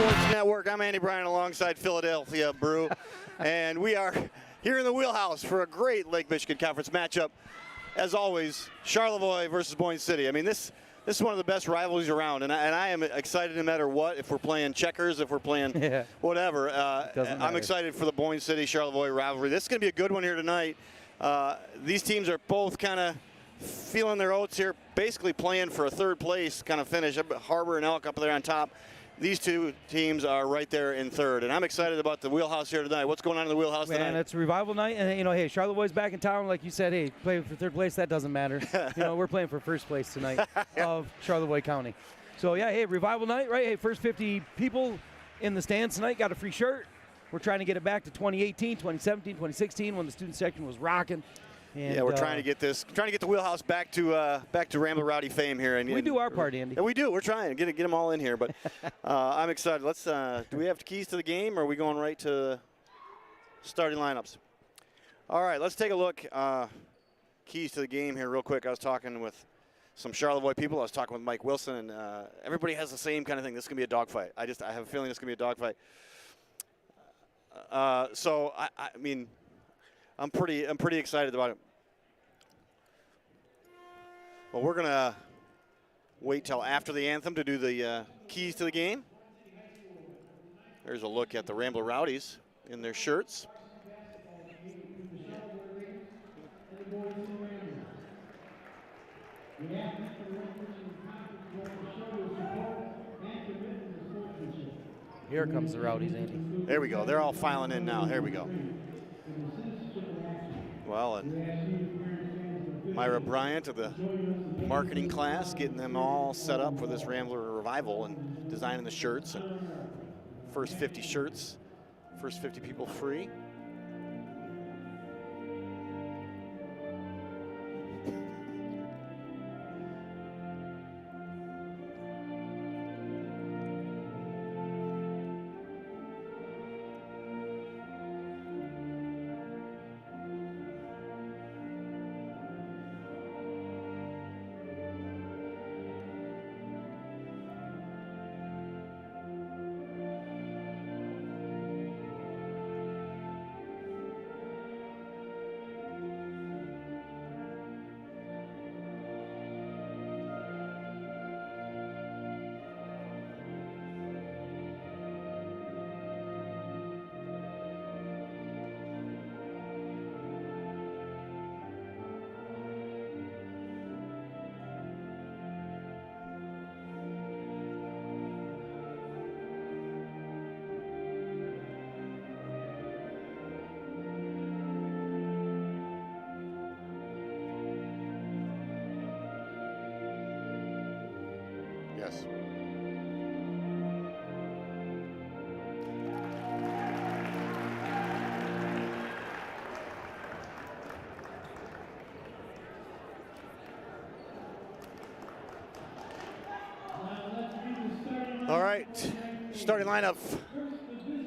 Sports Network. I'm Andy Bryan alongside Philadelphia Brew. And we are here in the wheelhouse for a great Lake Michigan Conference matchup. As always, Charlevoix versus Boyne City. I mean, this is one of the best rivalries around, and I am excited no matter what. If we're playing checkers, if we're playing whatever, I'm excited for the Boyne City-Charlevoix rivalry. This is going to be a good one here tonight. These teams are both kind of feeling their oats here, basically playing for a third place kind of finish. Harbor and Elk up there on top. These two teams are right there in third, and I'm excited about the wheelhouse here tonight. What's going on in the wheelhouse tonight? Man, it's revival night, and hey, Charlevoix's back in town. Like you said, hey, playing for third place, that doesn't matter. We're playing for first place tonight of Charlevoix County. So yeah, hey, revival night, right? Hey, first 50 people in the stands tonight got a free shirt. We're trying to get it back to 2018, 2017, 2016 when the student section was rocking. And, yeah, we're trying to get the wheelhouse back to Rambler Rowdy fame here. And we do our part, Andy. And we do. We're trying to get them all in here. But I'm excited. Let's. Do we have keys to the game, or are we going right to starting lineups? All right, let's take a look. Keys to the game here, real quick. I was talking with some Charlevoix people. I was talking with Mike Wilson, and everybody has the same kind of thing. This is gonna be a dogfight. I have a feeling it's gonna be a dogfight. So I mean. I'm pretty excited about it. Well, we're gonna wait till after the anthem to do the keys to the game. There's a look at the Rambler Rowdies in their shirts. Here comes the Rowdies, Andy. There we go. They're all filing in now. Here we go. Well, and Myra Bryant of the marketing class getting them all set up for this Rambler revival and designing the shirts. And first 50 shirts, first 50 people free. Yes. All right, starting lineup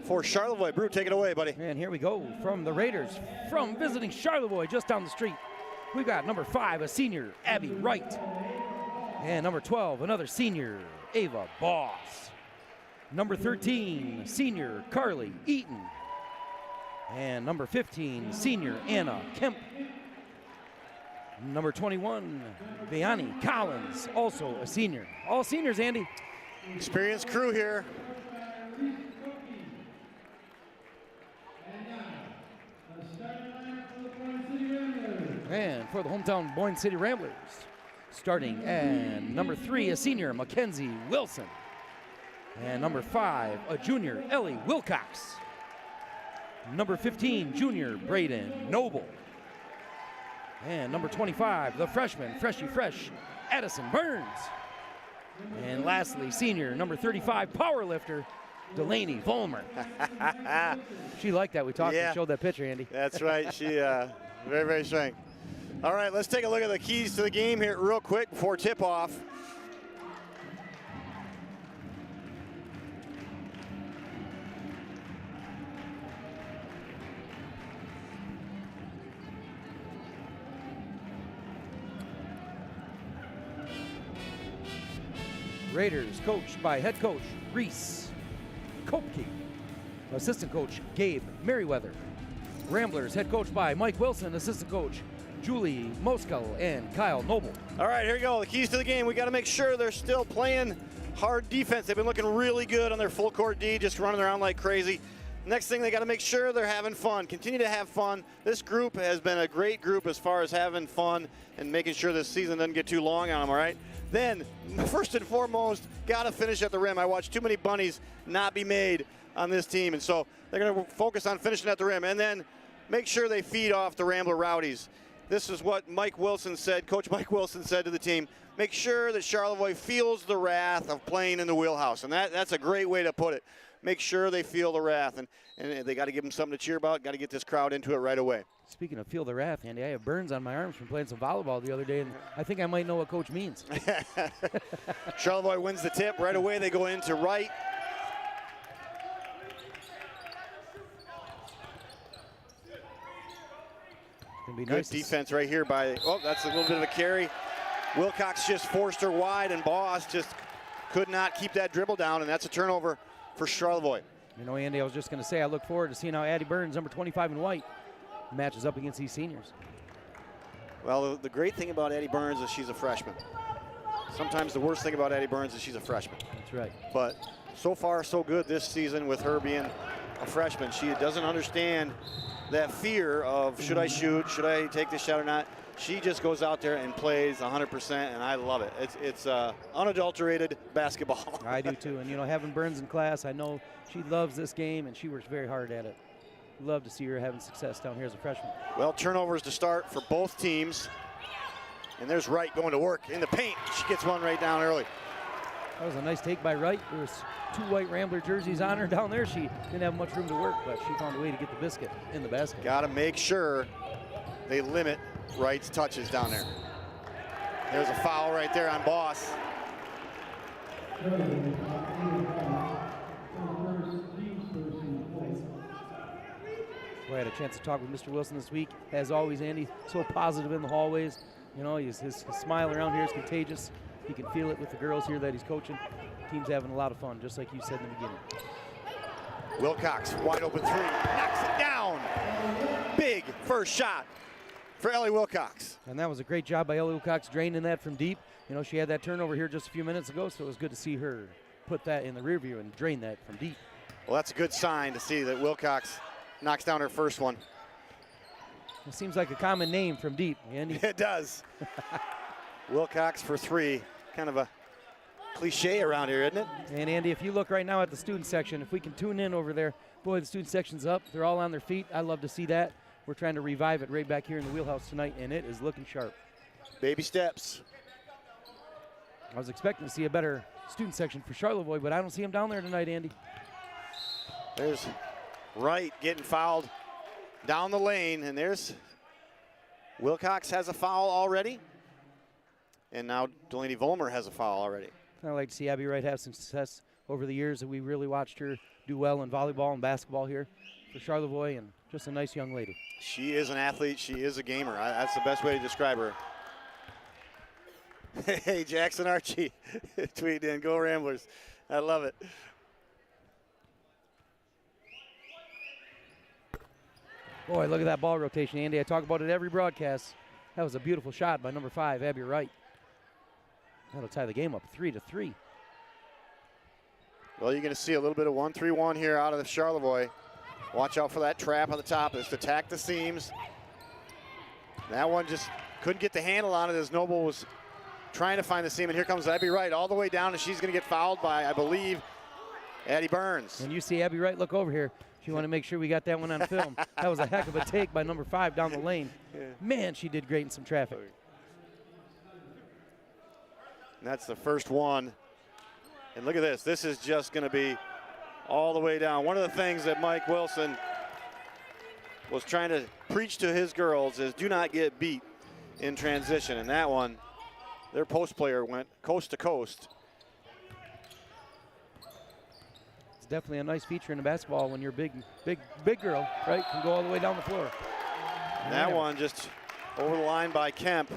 for Charlevoix. Brew, take it away, buddy. And here we go from the Raiders, from visiting Charlevoix just down the street. We've got number 5, a senior, Abby Wright. And number 12, another senior, Ava Boss. Number 13, senior, Carly Eaton. And number 15, senior, Anna Kemp. Number 21, Bayani Collins, also a senior. All seniors, Andy. Experienced crew here. And for the hometown Boyne City Ramblers, starting at number 3, a senior, Mackenzie Wilson. And number 5, a junior, Ellie Wilcox. Number 15, junior, Braden Noble. And number 25, the freshman, Freshy Fresh, Addison Burns. And lastly, senior, number 35, powerlifter, Delaney Volmer. She liked that. We talked and showed that picture, Andy. That's right. She very, very strong. All right, let's take a look at the keys to the game here real quick before tip-off. Raiders coached by head coach Reese Kopke. Assistant coach Gabe Merriweather. Ramblers head coach by Mike Wilson, assistant coach Julie Moskel and Kyle Noble. All right, here we go. The keys to the game. We got to make sure they're still playing hard defense. They've been looking really good on their full court D, just running around like crazy. Next thing, they got to make sure they're having fun. Continue to have fun. This group has been a great group as far as having fun and making sure this season doesn't get too long on them, all right? Then, first and foremost, got to finish at the rim. I watched too many bunnies not be made on this team, and so they're going to focus on finishing at the rim. And then make sure they feed off the Rambler Rowdies. This is what Mike Wilson said, Coach Mike Wilson said to the team. Make sure that Charlevoix feels the wrath of playing in the wheelhouse, and that's a great way to put it. Make sure they feel the wrath, and they got to give them something to cheer about. Got to get this crowd into it right away. Speaking of feel the wrath, Andy, I have burns on my arms from playing some volleyball the other day, and I think I might know what Coach means. Charlevoix wins the tip. Right away they go into right. Gonna be Good nice. defense right here by, oh, that's a little bit of a carry. Wilcox just forced her wide, and Boss just could not keep that dribble down, and that's a turnover for Charlevoix. You know, Andy, I was just going to say I look forward to seeing how Addie Burns, number 25 in white, matches up against these seniors. Well, the great thing about Addie Burns is she's a freshman. Sometimes the worst thing about Addie Burns is she's a freshman. That's right. But so far, so good this season with her being a freshman. She doesn't understand that fear of should I shoot, should I take this shot or not. She just goes out there and plays 100%, and I love it. It's unadulterated basketball. I do too, and you know, having Burns in class, I know she loves this game, and she works very hard at it. Love to see her having success down here as a freshman. Well, turnovers to start for both teams. And there's Wright going to work in the paint. She gets one right down early. That was a nice take by Wright. There was 2 white Rambler jerseys on her down there. She didn't have much room to work, but she found a way to get the biscuit in the basket. Got to make sure they limit Wright's touches down there. There's a foul right there on Boss. So I had a chance to talk with Mr. Wilson this week. As always, Andy, so positive in the hallways. You know, his smile around here is contagious. You can feel it with the girls here that he's coaching. Team's having a lot of fun, just like you said in the beginning. Wilcox, wide open three, knocks it down. Big first shot for Ellie Wilcox. And that was a great job by Ellie Wilcox draining that from deep. You know, she had that turnover here just a few minutes ago, so it was good to see her put that in the rear view and drain that from deep. Well, that's a good sign to see that Wilcox knocks down her first one. It seems like a common name from deep, Andy. It does. Wilcox for 3, kind of a cliche around here, isn't it? And Andy, if you look right now at the student section, if we can tune in over there, boy, the student section's up. They're all on their feet. I love to see that. We're trying to revive it right back here in the wheelhouse tonight, and it is looking sharp. Baby steps. I was expecting to see a better student section for Charlevoix, but I don't see them down there tonight, Andy. There's Wright getting fouled down the lane, and there's Wilcox has a foul already. And now Delaney Volmer has a foul already. I'd like to see Abby Wright have some success over the years that we really watched her do well in volleyball and basketball here for Charlevoix, and just a nice young lady. She is an athlete. She is a gamer. That's the best way to describe her. Hey, Jackson Archie tweeted in, go Ramblers. I love it. Boy, look at that ball rotation, Andy. I talk about it every broadcast. That was a beautiful shot by number 5, Abby Wright. That'll tie the game up 3-3. Well, you're going to see a little bit of 1-3-1 here out of the Charlevoix. Watch out for that trap on the top. Just attack the seams. That one just couldn't get the handle on it as Noble was trying to find the seam. And here comes Abby Wright all the way down, and she's going to get fouled by, I believe, Addie Burns. And you see Abby Wright look over here. She want to make sure we got that one on film. That was a heck of a take by number 5 down the lane. Yeah. Man, she did great in some traffic. And that's the first one. And look at this. This is just going to be all the way down. One of the things that Mike Wilson was trying to preach to his girls is do not get beat in transition. And that one, their post player went coast to coast. It's definitely a nice feature in the basketball when you're big girl, right? Can go all the way down the floor. And that one just over the line by Kemp.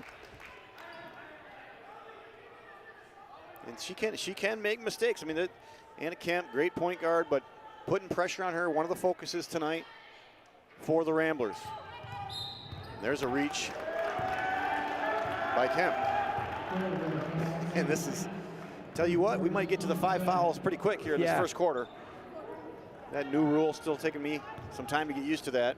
And she can make mistakes. I mean, Anna Kemp, great point guard, but putting pressure on her, one of the focuses tonight for the Ramblers. There's a reach by Kemp. And this is, tell you what, we might get to the 5 fouls pretty quick here in this first quarter. That new rule still taking me some time to get used to that.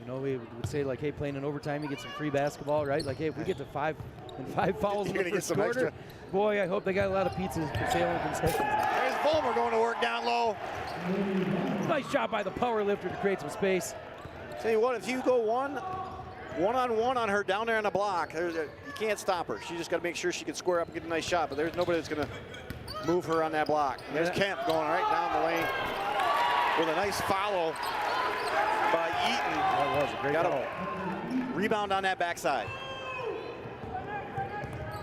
You know, we would say, like, hey, playing in overtime, you get some free basketball, right? Like, hey, if we get to 5 fouls in the first quarter, boy, I hope they got a lot of pizzas for sale and concessions. There's Boyne going to work down low. Nice shot by the power lifter to create some space. Tell you what, if you go one-on-one on her down there on the block, you can't stop her. She just got to make sure she can square up and get a nice shot, but there's nobody that's going to move her on that block. And there's Kemp going right down the lane with a nice follow by Eaton. That was a great got foul. a rebound on that backside.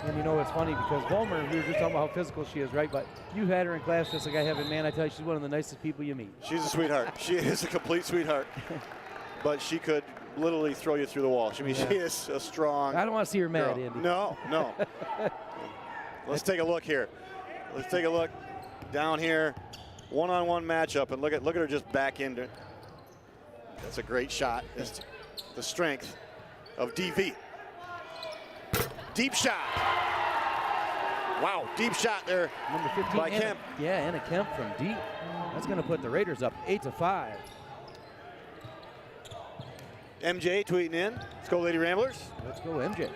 And you know, it's funny because Vollmer, we were just talking about how physical she is, right? But you had her in class just like I have, and man, I tell you, she's one of the nicest people you meet. She's a sweetheart. She is a complete sweetheart. But she could literally throw you through the wall. I mean, she is a strong I don't want to see her mad, girl. Andy. No. Let's take a look here. Let's take a look down here. One-on-one matchup, and look at her just back into. That's a great shot. It's the strength of DV. Deep shot. Wow, deep shot there. Number 15 by Kemp. Anna Kemp from deep. That's going to put the Raiders up 8-5. MJ tweeting in. Let's go, Lady Ramblers. Let's go, MJ.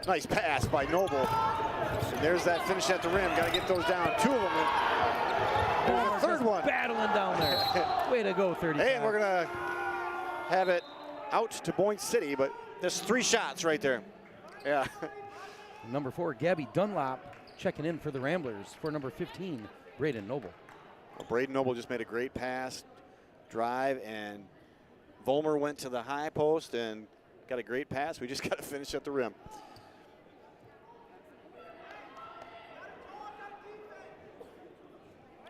Nice pass by Noble. And there's that finish at the rim. Got to get those down. 2 of them. There's a third one. Battling down there. Way to go, 35. Hey, and we're going to have it out to Boyne City, but there's 3 shots right there. Yeah. Number 4, Gabby Dunlop checking in for the Ramblers. For number 15, Braden Noble. Well, Braden Noble just made a great pass, drive, and Vollmer went to the high post and got a great pass. We just got to finish at the rim.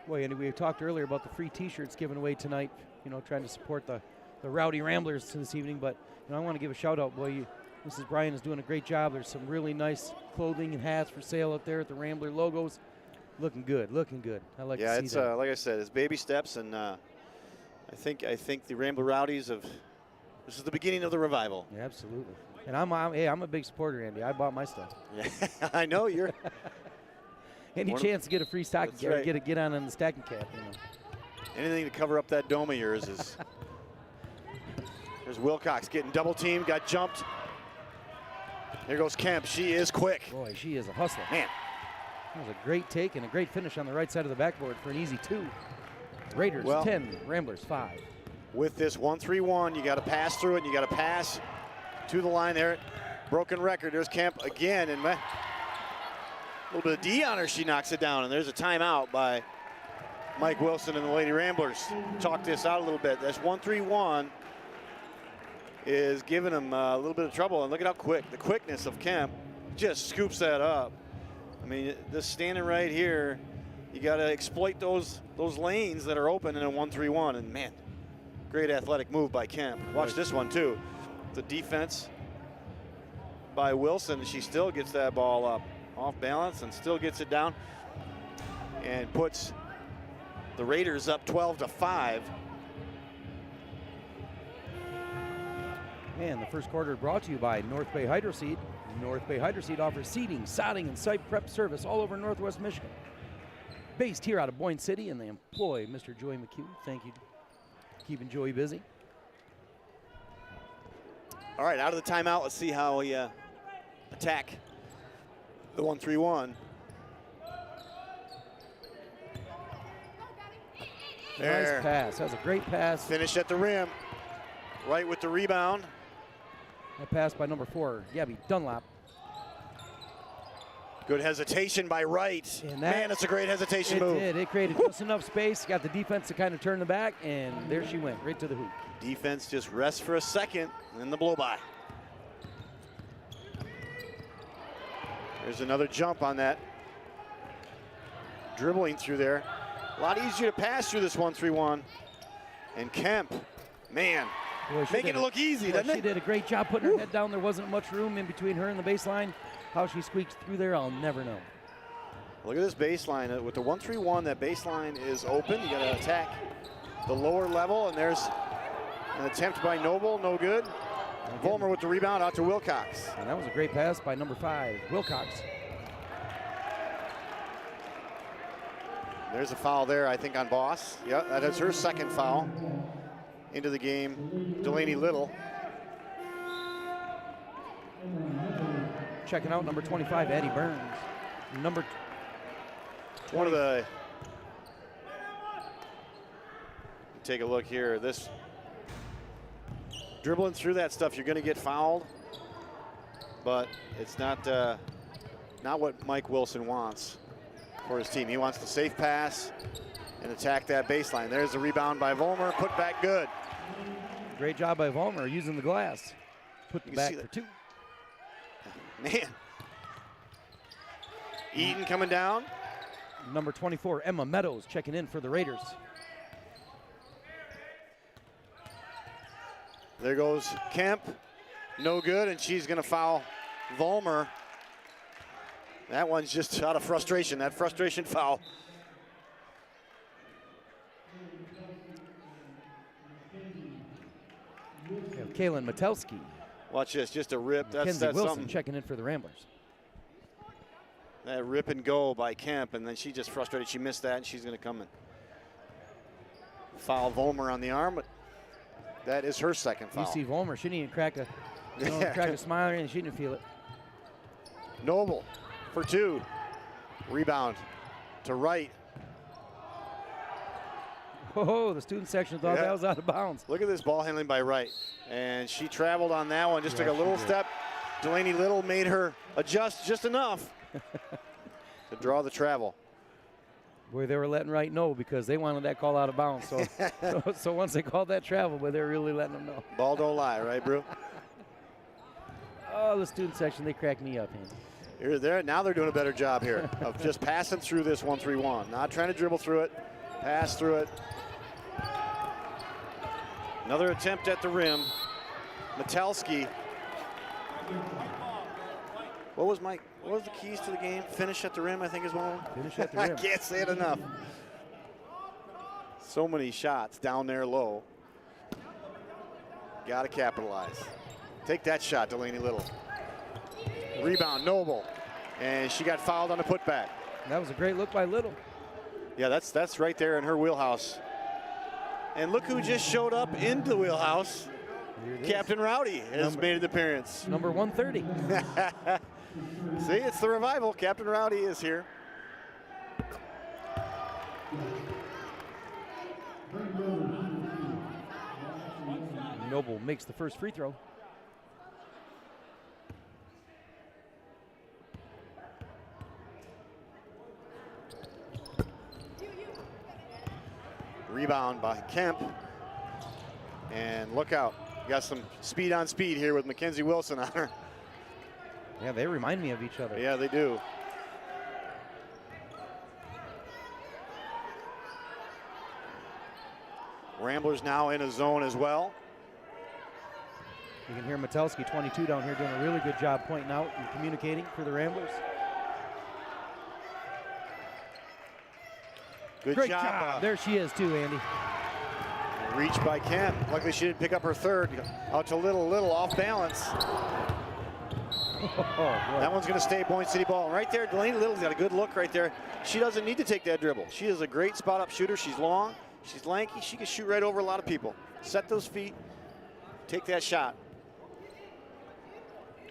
Boy, and we talked earlier about the free T-shirts given away tonight. You know, trying to support the Rowdy Ramblers this evening. But you know, I want to give a shout out. Boy, Mrs. Bryan is doing a great job. There's some really nice clothing and hats for sale out there at the Rambler logos. Looking good, looking good. I like to see that. Yeah, it's like I said, it's baby steps, and I think the Rambler Rowdies this is the beginning of the revival. Yeah, absolutely. And I'm a big supporter, Andy. I bought my stuff. Yeah, I know you're. Any chance to get a free stocking cap, right. get on the stacking cap, you know. Anything to cover up that dome of yours is. There's Wilcox getting double teamed, got jumped. Here goes Kemp. She is quick. Boy, she is a hustler. Man. That was a great take and a great finish on the right side of the backboard for an easy 2. Raiders 10, Ramblers 5. With this 1-3-1, you got to pass through it, and you got to pass to the line there. Broken record. There's Kemp again, and a little bit of D on her. She knocks it down, and there's a timeout by Mike Wilson and the Lady Ramblers. Talk this out a little bit. That's 1-3-1 is giving them a little bit of trouble, and look at how quick. The quickness of Kemp just scoops that up. I mean, just standing right here, you got to exploit those lanes that are open in a 1-3-1, and man, great athletic move by Kemp. Watch this one too. The defense by Wilson, she still gets that ball up off balance and still gets it down and puts the Raiders up 12-5. And the first quarter brought to you by North Bay Hydro Seed. North Bay Hydro Seed offers seeding, sodding, and site prep service all over Northwest Michigan. Based here out of Boyne City, and they employ Mr. Joey McHugh. Thank you. Keeping Joey busy. All right, out of the timeout, let's see how we attack the 1-3-1. Nice pass. That was a great pass. Finish at the rim. Right with the rebound. That pass by number 4, Gabby Dunlop. Good hesitation by Wright. Man, it's a great hesitation move. It created just enough space. Got the defense to kind of turn the back, and there she went, right to the hoop. Defense just rests for a second, and then the blow-by. There's another jump on that. Dribbling through there. A lot easier to pass through this 1-3-1. And Kemp, man, making it look easy, doesn't it? She did a great job putting her head down. There wasn't much room in between her and the baseline. How she squeaked through there, I'll never know. Look at this baseline. With the 1-3-1, that baseline is open. You got to attack the lower level, and there's an attempt by Noble, no good. Vollmer with the rebound out to Wilcox. And that was a great pass by number 5, Wilcox. There's a foul there, I think, on Boss. Yeah, that is her second foul into the game. Delaney Little. Checking out number 25, Addie Burns. Number One of the, take a look here. This dribbling through that stuff, you're going to get fouled, but it's not what Mike Wilson wants for his team. He wants the safe pass and attack that baseline. There's the rebound by Vollmer, put back good. Great job by Vollmer using the glass. Putting it back for 2. Man. Eaton coming down. Number 24, Emma Meadows, checking in for the Raiders. There goes Kemp, no good, and she's going to foul Vollmer. That one's just out of frustration, that frustration foul. We have Kaylin Metelsky. Watch this, just a rip. That's Wilson something. checking in for the Ramblers. That rip and go by Kemp, and then she just frustrated. She missed that, and she's going to come and foul Vollmer on the arm, but that is her second foul. You see Vollmer, she didn't even crack a, crack a smile or anything. She didn't feel it. Noble for 2. Rebound to right. Oh, the student section thought that was out of bounds. Look at this ball handling by Wright. And she traveled on that one, just took a little step. Delaney Little made her adjust just enough to draw the travel. Boy, they were letting Wright know because they wanted that call out of bounds. So, so once they called that travel, but they were really letting them know. Ball don't lie, right, Brew? Oh, the student section, they cracked me up, Andy. Here, there, now they're doing a better job here of just passing through this 1-3-1. Not trying to dribble through it, pass through it. Another attempt at the rim. Metelsky. What was the keys to the game? Finish at the rim, I think is one of them. Finish at the rim. I can't say it enough. So many shots down there low. Got to capitalize. Take that shot, Delaney Little. Rebound, Noble. And she got fouled on the putback. That was a great look by Little. Yeah, that's right there in her wheelhouse. And look who just showed up into the wheelhouse. Captain Rowdy has made an appearance. Number 130. See, it's the revival. Captain Rowdy is here. Noble makes the first free throw. Rebound by Kemp. And look out. Got some speed on speed here with Mackenzie Wilson on her. Yeah, they remind me of each other. Yeah, they do. Ramblers now in a zone as well. You can hear Metelsky, 22, down here doing a really good job pointing out and communicating for the Ramblers. Good Great job. There she is too, Andy. Reach by Kemp. Luckily she didn't pick up her third. Out to Little off balance. That one's going to stay Boyne City ball. And right there, Delaney Little's got a good look right there. She doesn't need to take that dribble. She is a great spot-up shooter. She's long, she's lanky. She can shoot right over a lot of people. Set those feet, take that shot.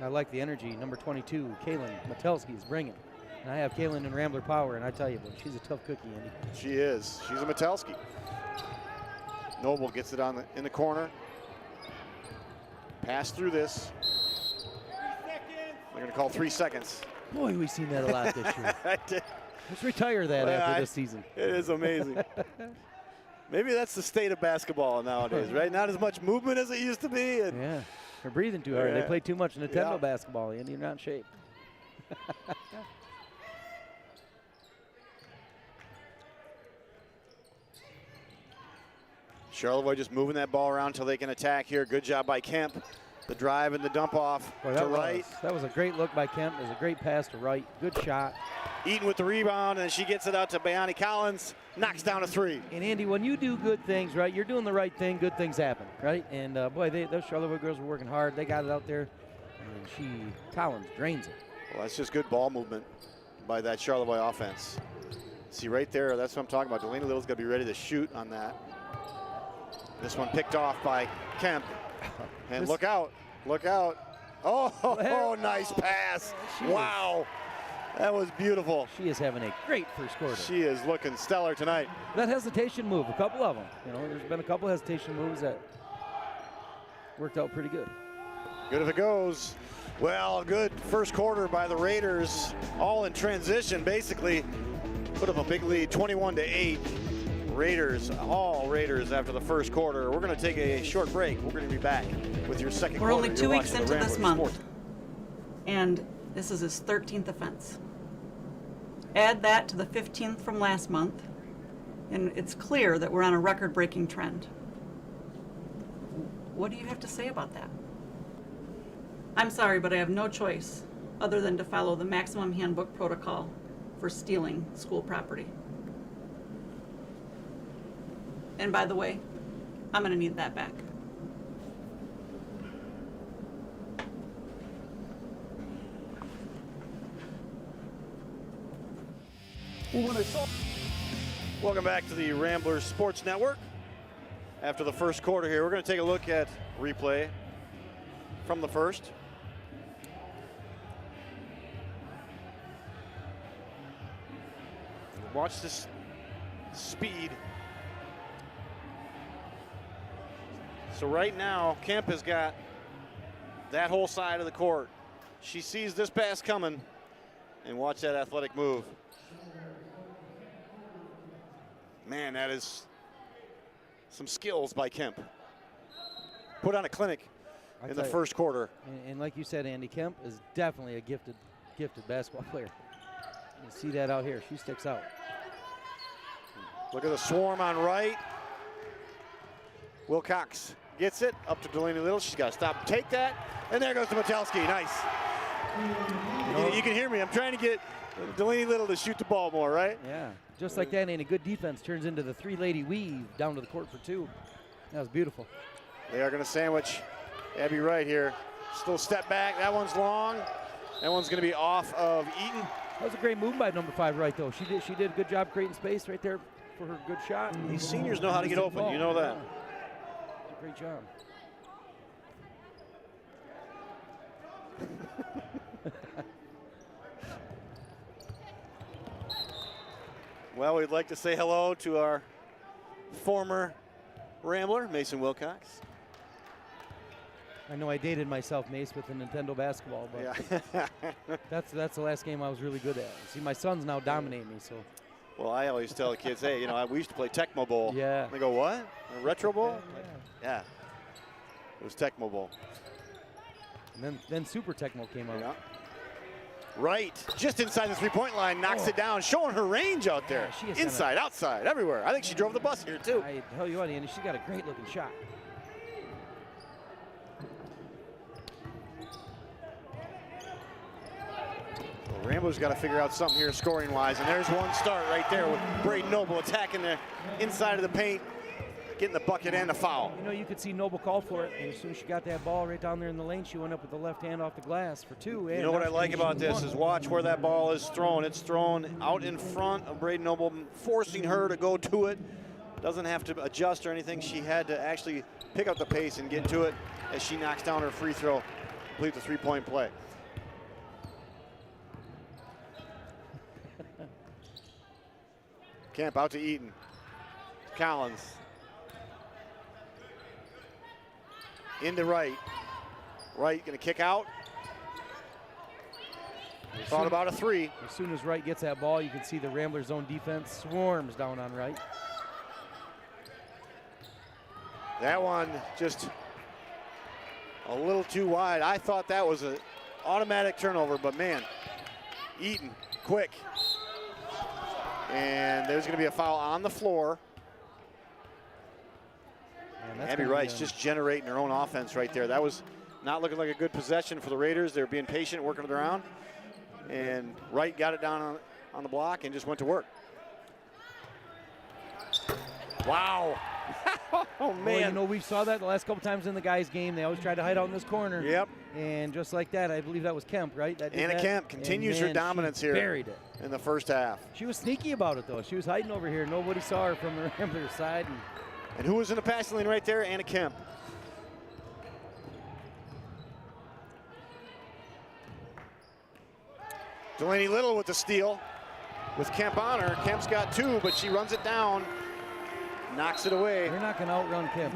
I like the energy. Number 22, Kaylin Metelsky is bringing. And I have Kaylin in Rambler power, and I tell you, boy, she's a tough cookie, Andy. She is. She's a Metelsky. Noble gets it in the corner. Pass through this. They're going to call 3 seconds. Boy, we've seen that a lot this year. I did. Let's retire that after this season. It is amazing. Maybe that's the state of basketball nowadays, right? Not as much movement as it used to be. Yeah, they're breathing too hard. Yeah. They play too much Nintendo basketball, Andy. You're not in shape. Charlevoix just moving that ball around until they can attack here. Good job by Kemp. The drive and the dump off to right. That was a great look by Kemp. It was a great pass to right. Good shot. Eaton with the rebound, and she gets it out to Bayani Collins. Knocks down a 3. And Andy, when you do good things, right, you're doing the right thing, good things happen, right? And boy, those Charlevoix girls were working hard. They got it out there, and Collins drains it. Well, that's just good ball movement by that Charlevoix offense. See right there, that's what I'm talking about. Delaney Little's got to be ready to shoot on that. This one picked off by Kemp. And look out, look out. Oh, nice pass. Wow. That was beautiful. She is having a great first quarter. She is looking stellar tonight. That hesitation move, a couple of them. You know, there's been a couple hesitation moves that worked out pretty good. Good if it goes. Well, good first quarter by the Raiders, all in transition, basically. Put up a big lead, 21-8. Raiders, all Raiders after the first quarter. We're going to take a short break. We're going to be back with your second quarter. We're only 2 weeks into this month, Sports. and this is his 13th offense. Add that to the 15th from last month, and it's clear that we're on a record-breaking trend. What do you have to say about that? I'm sorry, but I have no choice other than to follow the maximum handbook protocol for stealing school property. And by the way, I'm going to need that back. Welcome back to the Ramblers Sports Network. After the first quarter here, we're going to take a look at replay from the first. Watch this speed. So right now, Kemp has got that whole side of the court. She sees this pass coming, and watch that athletic move. Man, that is some skills by Kemp. Put on a clinic in the first quarter. And like you said, Andy, Kemp is definitely a gifted basketball player. You see that out here. She sticks out. Look at the swarm on right. Wilcox gets it up to Delaney Little. She's got to stop and take that. And there goes to Matelski. Nice. You can hear me. I'm trying to get Delaney Little to shoot the ball more, right? Yeah. Just like that, and a good defense turns into the three-lady weave down to the court for 2. That was beautiful. They are going to sandwich Abby Wright here. Still step back. That one's long. That one's going to be off of Eaton. That was a great move by number 5 Wright, though. She did a good job creating space right there for her good shot. These seniors know how to get open. You know that. Great job. Well, we'd like to say hello to our former Rambler, Mason Wilcox. I know I dated myself, Mace, with the Nintendo basketball, but Yeah. that's the last game I was really good at. See, my sons now dominate me, so. Well, I always tell the kids, hey, you know, we used to play Tecmo Bowl. Yeah. They go, what? A retro bowl? Yeah. Yeah. It was Tecmo Bowl. And then Super Tecmo came out. Yeah. Right, just inside the three-point line, knocks it down, showing her range out there. Yeah, she is inside, outside, everywhere. I think she drove the bus here, too. I tell you what, Andy, she got a great-looking shot. Well, Rambo's got to figure out something here scoring-wise, and there's one start right there with Braden Noble attacking the inside of the paint, getting the bucket and the foul. You know, you could see Noble call for it, and as soon as she got that ball right down there in the lane, she went up with the left hand off the glass for 2. You know what I like about this is watch where that ball is thrown. It's thrown out in front of Braden Noble, forcing her to go to it. Doesn't have to adjust or anything. She had to actually pick up the pace and get to it as she knocks down her free throw, complete the three-point play. Kemp out to Eaton. Collins. Into Wright. Wright going to kick out. Thought about a 3. As soon as Wright gets that ball, you can see the Ramblers' zone defense swarms down on Wright. That one just a little too wide. I thought that was an automatic turnover, but man, Eaton, quick. And there's going to be a foul on the floor. Abby Wright's just generating her own offense right there. That was not looking like a good possession for the Raiders. They're being patient, working it around. And Wright got it down on the block and just went to work. Wow. Oh, man. Well, you know, we saw that the last couple times in the guys' game. They always tried to hide out in this corner. Yep. And just like that, I believe that was Kemp, right? Anna Kemp continues her dominance here. Buried it in the first half. She was sneaky about it, though. She was hiding over here. Nobody saw her from the Ramblers side. And who was in the passing lane right there? Anna Kemp. Delaney Little with the steal. With Kemp on her. Kemp's got 2, but she runs it down. Knocks it away. They're not going to outrun Kemp.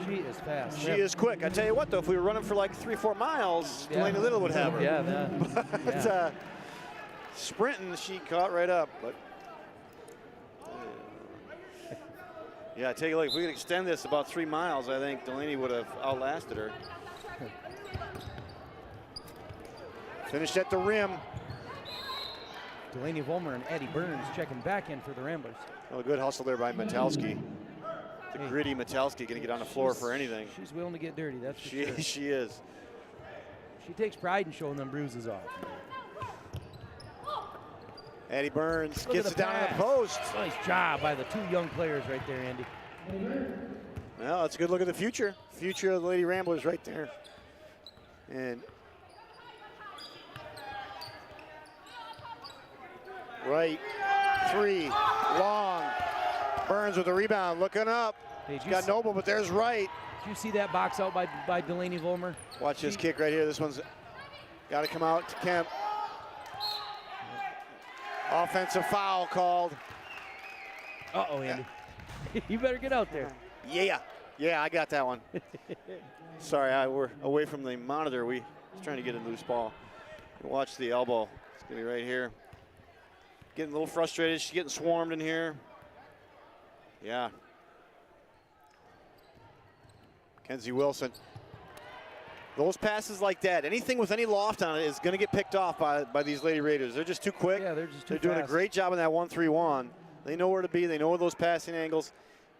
She is fast. She is quick. I tell you what, though, if we were running for like 3-4 miles, Delaney Little would have her. Yeah, But sprinting, she caught right up. But yeah, take a look. If we could extend this about 3 miles, I think Delaney would have outlasted her. Finished at the rim. Delaney Vollmer and Eddie Burns checking back in for the Ramblers. Well, a good hustle there by Metalski. The gritty Metalski going to get on the floor for anything. She's willing to get dirty, that's for sure. She is. She takes pride in showing them bruises off. Eddie Burns gets it down on the post. Nice job by the 2 young players right there, Andy. Well, that's a good look at the future. Future of the Lady Ramblers right there. And right, 3, long. Burns with a rebound, looking up. Hey, Got Noble, but there's Wright. Did you see that box out by Delaney Vollmer? Watch this kick right here. This one's got to come out to Kemp. Offensive foul called. Uh-oh, Andy. You better get out there. Yeah, I got that one. Sorry, we're away from the monitor. We was trying to get a loose ball. Watch the elbow. It's going to be right here. Getting a little frustrated. She's getting swarmed in here. Yeah. Kenzie Wilson. Those passes like that, anything with any loft on it is going to get picked off by these Lady Raiders. They're just too quick. Yeah, they're just too They're doing fast. a great job in that 1-3-1. They know where to be. They know those passing angles.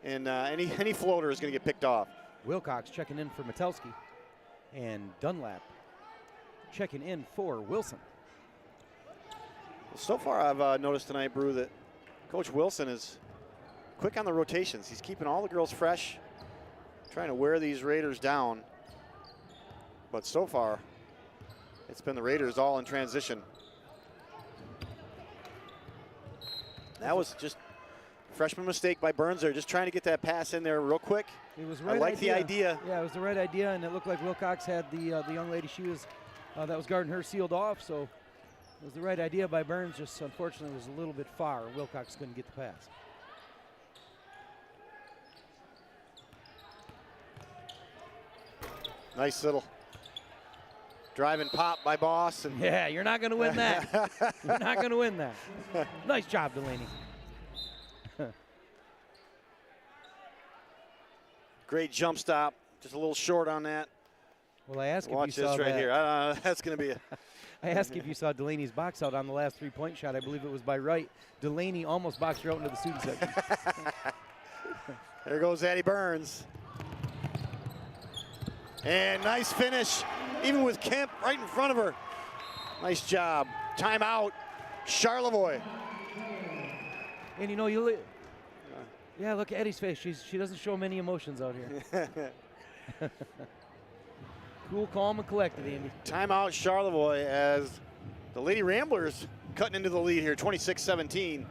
And any floater is going to get picked off. Wilcox checking in for Metelski. And Dunlap checking in for Wilson. So far, I've noticed tonight, Brew, that Coach Wilson is quick on the rotations. He's keeping all the girls fresh, trying to wear these Raiders down. But so far, it's been the Raiders all in transition. That was just a freshman mistake by Burns there, just trying to get that pass in there real quick. It was right. I like the idea. Yeah, it was the right idea, and it looked like Wilcox had the young lady she was that was guarding her sealed off. So it was the right idea by Burns. Just unfortunately, it was a little bit far. Wilcox couldn't get the pass. Nice little driving pop by Boss. And yeah, you're not going to win that. You're not going to win that. Nice job, Delaney. Great jump stop. Just a little short on that. Well, I asked Watch if you saw this right that. here. That's going to be a. I asked if you saw Delaney's box out on the last three-point shot. I believe it was by Wright. Delaney almost boxed her out into the student section. There goes Addie Burns. And nice finish, even with Kemp right in front of her. Nice job. Timeout, Charlevoix. And you know, yeah, look at Eddie's face. She doesn't show many emotions out here. Cool, calm, and collected, Andy. Timeout, Charlevoix, as the Lady Ramblers cutting into the lead here, 26-17.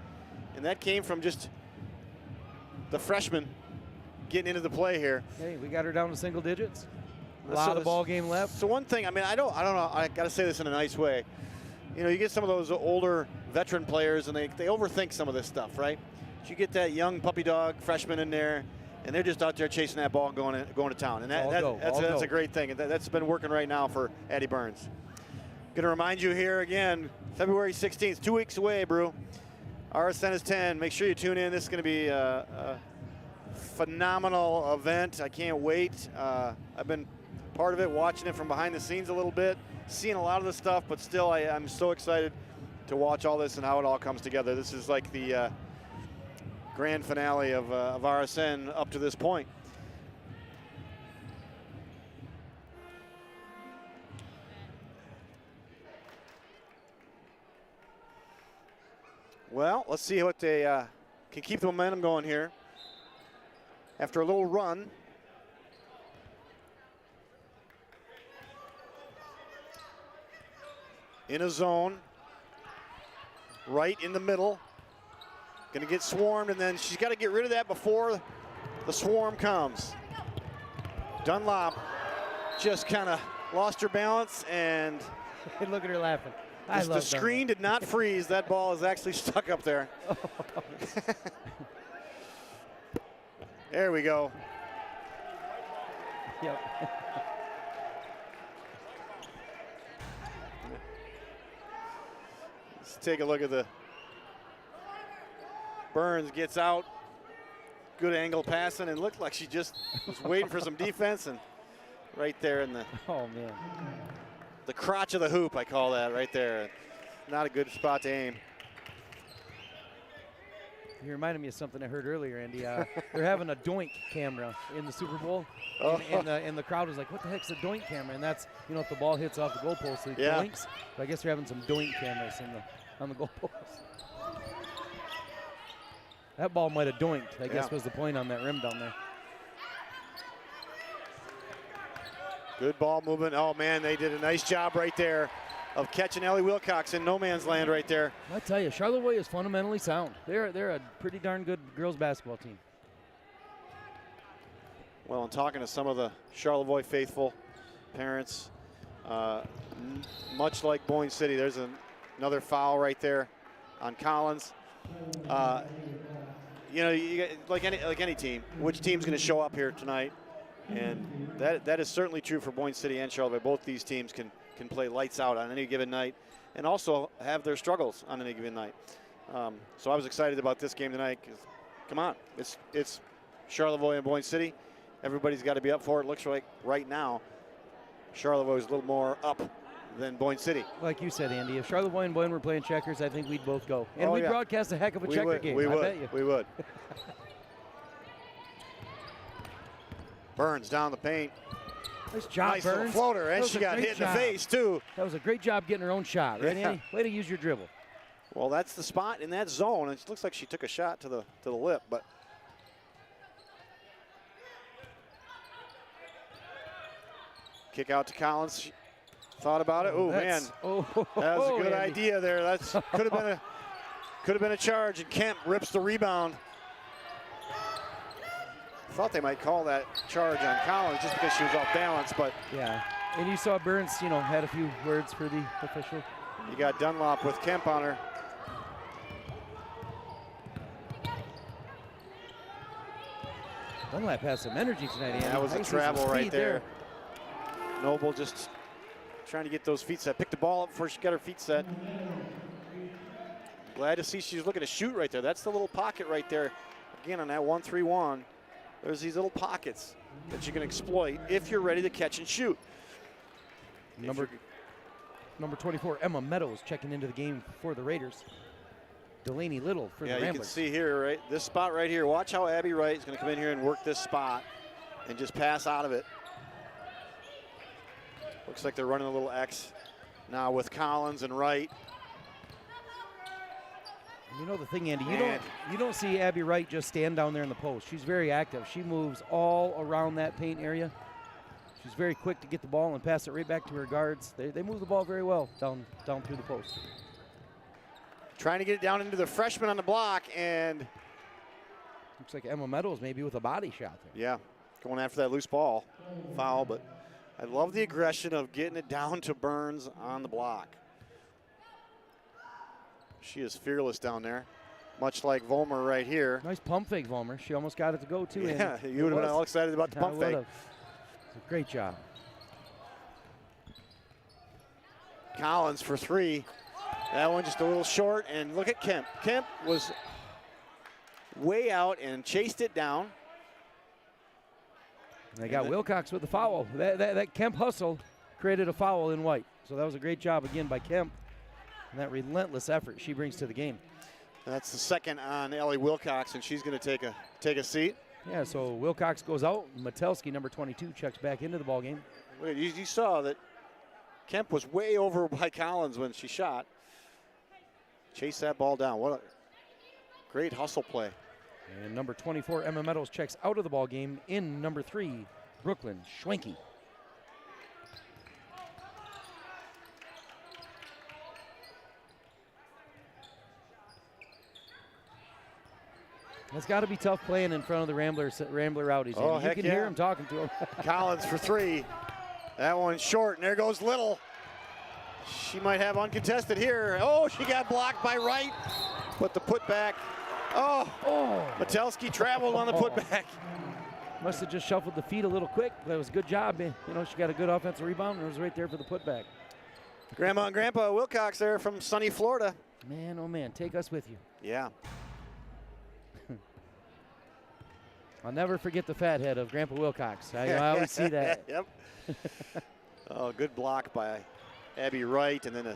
And that came from just the freshman getting into the play here. Hey, we got her down to single digits. A lot of ball game left. So one thing, I mean, I don't know. I got to say this in a nice way. You know, you get some of those older veteran players, and they overthink some of this stuff, right? But you get that young puppy dog freshman in there, and they're just out there chasing that ball, going to town, and that's a great thing. And that's been working right now for Addie Burns. Going to remind you here again, February 16th, 2 weeks away, Brew. RSN is 10. Make sure you tune in. This is going to be a phenomenal event. I can't wait. I've been part of it, watching it from behind the scenes a little bit, seeing a lot of the stuff, but still I'm so excited to watch all this and how it all comes together. This is like the grand finale of RSN up to this point. Well, let's see what they can keep the momentum going here. After a little run. In a zone. Right in the middle. Going to get swarmed, and then she's got to get rid of that before the swarm comes. Dunlop just kind of lost her balance, and Look at her laughing. the screen did not freeze. That ball is actually stuck up there. There we go. Yep. Let's take a look at the Burns gets out. Good angle passing, and looked like she just was waiting for some defense, and right there in the Oh, man. the crotch of the hoop, I call that right there. Not a good spot to aim. You reminded me of something I heard earlier, Andy. They're having a doink camera in the Super Bowl, Oh. and the crowd was like, "What the heck's a doink camera?" And that's, you know, if the ball hits off the goalpost, it Yeah. doinks. But I guess they're having some doink cameras on the goalpost. That ball might have doinked, I guess Yeah. was the point on that rim down there. Good ball movement. Oh, man, they did a nice job right there of catching Ellie Wilcox in no man's land right there. I tell you, Charlevoix is fundamentally sound. They're a pretty darn good girls basketball team. Well, and talking to some of the Charlevoix faithful parents, much like Boyne City, there's another foul right there on Collins. You know, like any team, which team's going to show up here tonight? And that is certainly true for Boyne City and Charlevoix. Both these teams can play lights out on any given night, and also have their struggles on any given night. So I was excited about this game tonight. 'Cause, come on, it's Charlevoix and Boyne City. Everybody's got to be up for it. Looks like right now, Charlevoix is a little more up than Boyne City. Like you said, Andy, if Charlevoix and Boyne were playing checkers, I think we'd both go. And Oh, we'd yeah. broadcast a heck of a checker game. We I would. bet you. We would. Burns down the paint. Nice job, Nice little Burns. floater, That and was she a got great hit in the job. face too. That was a great job getting her own shot, right, Yeah. Andy? Way to use your dribble. Well, that's the spot in that zone. It looks like she took a shot to the lip, but kick out to Collins. She thought about it. Oh man, that was a good Andy. idea there. That's could have been a charge, and Kemp rips the rebound. Thought they might call that charge on Collins just because she was off balance, but Yeah, and you saw Burns, you know, had a few words for the official. you got Dunlop with Kemp on her. Dunlap has some energy tonight, Andy. That was I a see some travel right speed there. Noble just trying to get those feet set. Picked the ball up before she got her feet set. Glad to see she's looking to shoot right there. That's the little pocket right there. Again, on that 1-3-1, there's these little pockets that you can exploit if you're ready to catch and shoot. Number 24, Emma Meadows, checking into the game for the Raiders. Delaney Little for Yeah, the you can Ramblers. see here, right? This spot right here. Watch how Abby Wright is going to come in here and work this spot and just pass out of it. Looks like they're running a little X now with Collins and Wright. You know the thing, Andy, Man. you don't see Abby Wright just stand down there in the post. She's very active. She moves all around that paint area. She's very quick to get the ball and pass it right back to her guards. They move the ball very well down through the post. Trying to get it down into the freshman on the block, and Looks like Emma Meadows maybe with a body shot there. yeah, going after that loose ball. Foul, but I love the aggression of getting it down to Burns on the block. She is fearless down there, much like Volmer right here. Nice pump fake, Vollmer. She almost got it to go, too, Yeah, Andy. you would have been It all was. excited about the I pump fake. would've. Great job. Collins for three. That one just a little short, and look at Kemp. Kemp was way out and chased it down. They got Wilcox with the foul. That Kemp hustle created a foul in white. So that was a great job again by Kemp. And that relentless effort she brings to the game. That's the second on Ellie Wilcox, and she's going to take a seat. Yeah, so Wilcox goes out. Matelski, number 22, checks back into the ball game. You saw that Kemp was way over by Collins when she shot. Chase that ball down. What Great hustle play. And number 24, Emma Meadows, checks out of the ball game in number 3, Brooklyn Schwenke. It's got to be tough playing in front of the Rambler Rowdies. Oh, you heck can yeah. hear them talking to them. Collins for 3. That one's short, and there goes Little. She might have uncontested here. Oh, she got blocked by Wright. But the putback. Oh, Matelski traveled on the putback. Must have just shuffled the feet a little quick. That was a good job. You know, she got a good offensive rebound, and it was right there for the putback. Grandma and Grandpa Wilcox there from sunny Florida. Man, oh man, take us with you. Yeah. I'll never forget the fat head of Grandpa Wilcox. I always see that. Yep. Oh, good block by Abby Wright, and then a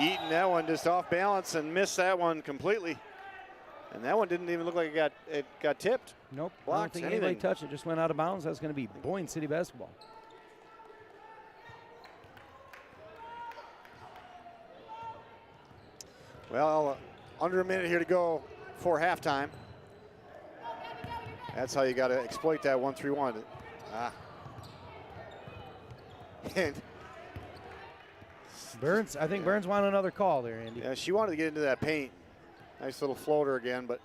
Eaton, that one just off balance and missed that one completely. And that one didn't even look like it got tipped. Nope, I Blocked, don't think anything. anybody touched it. Just went out of bounds. That's going to be Boyne City basketball. Well, under a minute here to go for halftime. That's how you got to exploit that 1-3-1. And Burns, I think Burns wanted another call there, Andy. yeah, she wanted to get into that paint. Nice little floater again, but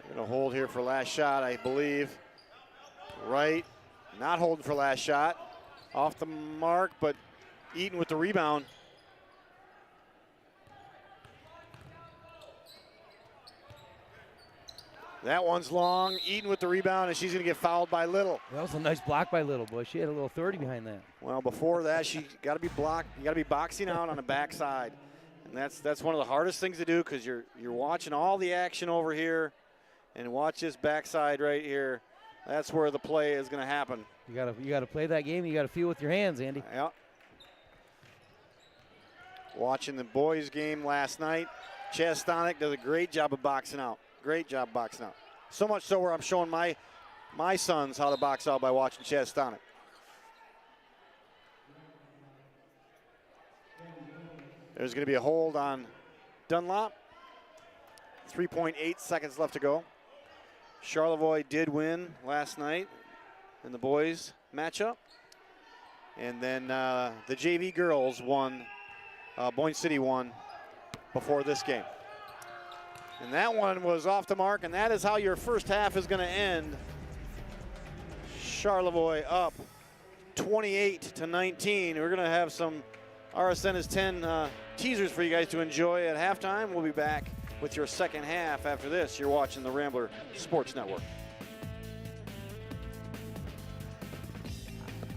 gonna hold here for last shot, I believe. Right, not holding for last shot. Off the mark, but Eaton with the rebound. That one's long. Eaton with the rebound, and she's going to get fouled by Little. That was a nice block by Little, boy. She had a little authority behind that. Well, before that, she got to be blocked. You got to be boxing out on the backside, and that's one of the hardest things to do because you're watching all the action over here, and watch this backside right here. That's where the play is going to happen. You gotta play that game. You gotta feel with your hands, Andy. Yeah. Watching the boys' game last night, Chaz Stonick does a great job of boxing out. Great job boxing out. So much so where I'm showing my sons how to box out by watching Chaz Stonick. There's going to be a hold on Dunlop. 3.8 seconds left to go. Charlevoix did win last night in the boys matchup. And then the JV girls won, Boyne City won before this game. And that one was off the mark, and that is how your first half is going to end. Charlevoix up 28-19. We're going to have some RSN is 10 teasers for you guys to enjoy at halftime. We'll be back with your second half after this. You're watching the Rambler Sports Network.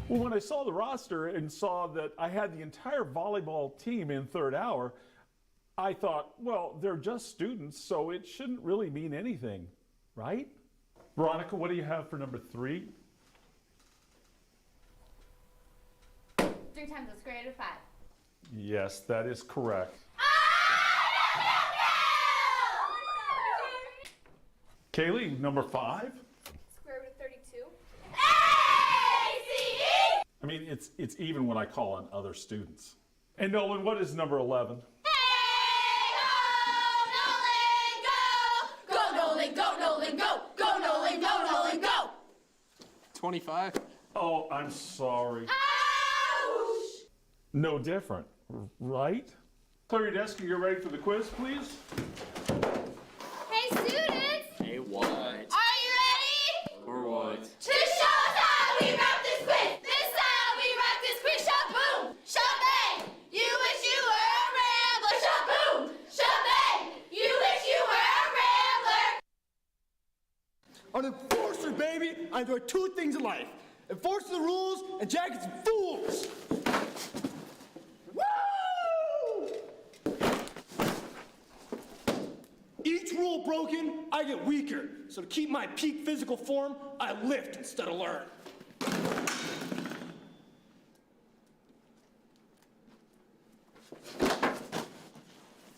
Well, when I saw the roster and saw that I had the entire volleyball team in third hour, I thought, well, they're just students, so it shouldn't really mean anything, right? Veronica, what do you have for number 3? 3 times the square root of 5. Yes, that is correct. Kaylee, number 5? Square root of 32. I mean, it's even when I call on other students. And Nolan, what is number 11? Go Nolan, go Nolan, go! Go Nolan, go Nolan, go! 25. Oh, I'm sorry. Ouch! No different, right? Clear your desk and get ready for the quiz, please. Hey students! Hey, what? Are you ready? Or what? To show us how we rock this quiz! This is how we rock this quiz! Shaboom! Shabang! You wish you were a Rambler! Shaboom! Shabang! You wish you were a Rambler! I'm an enforcer, baby. I enjoy 2 things in life: enforcing the rules and jacking some fools. Woo! Each rule broken, I get weaker. So to keep my peak physical form, I lift instead of learn.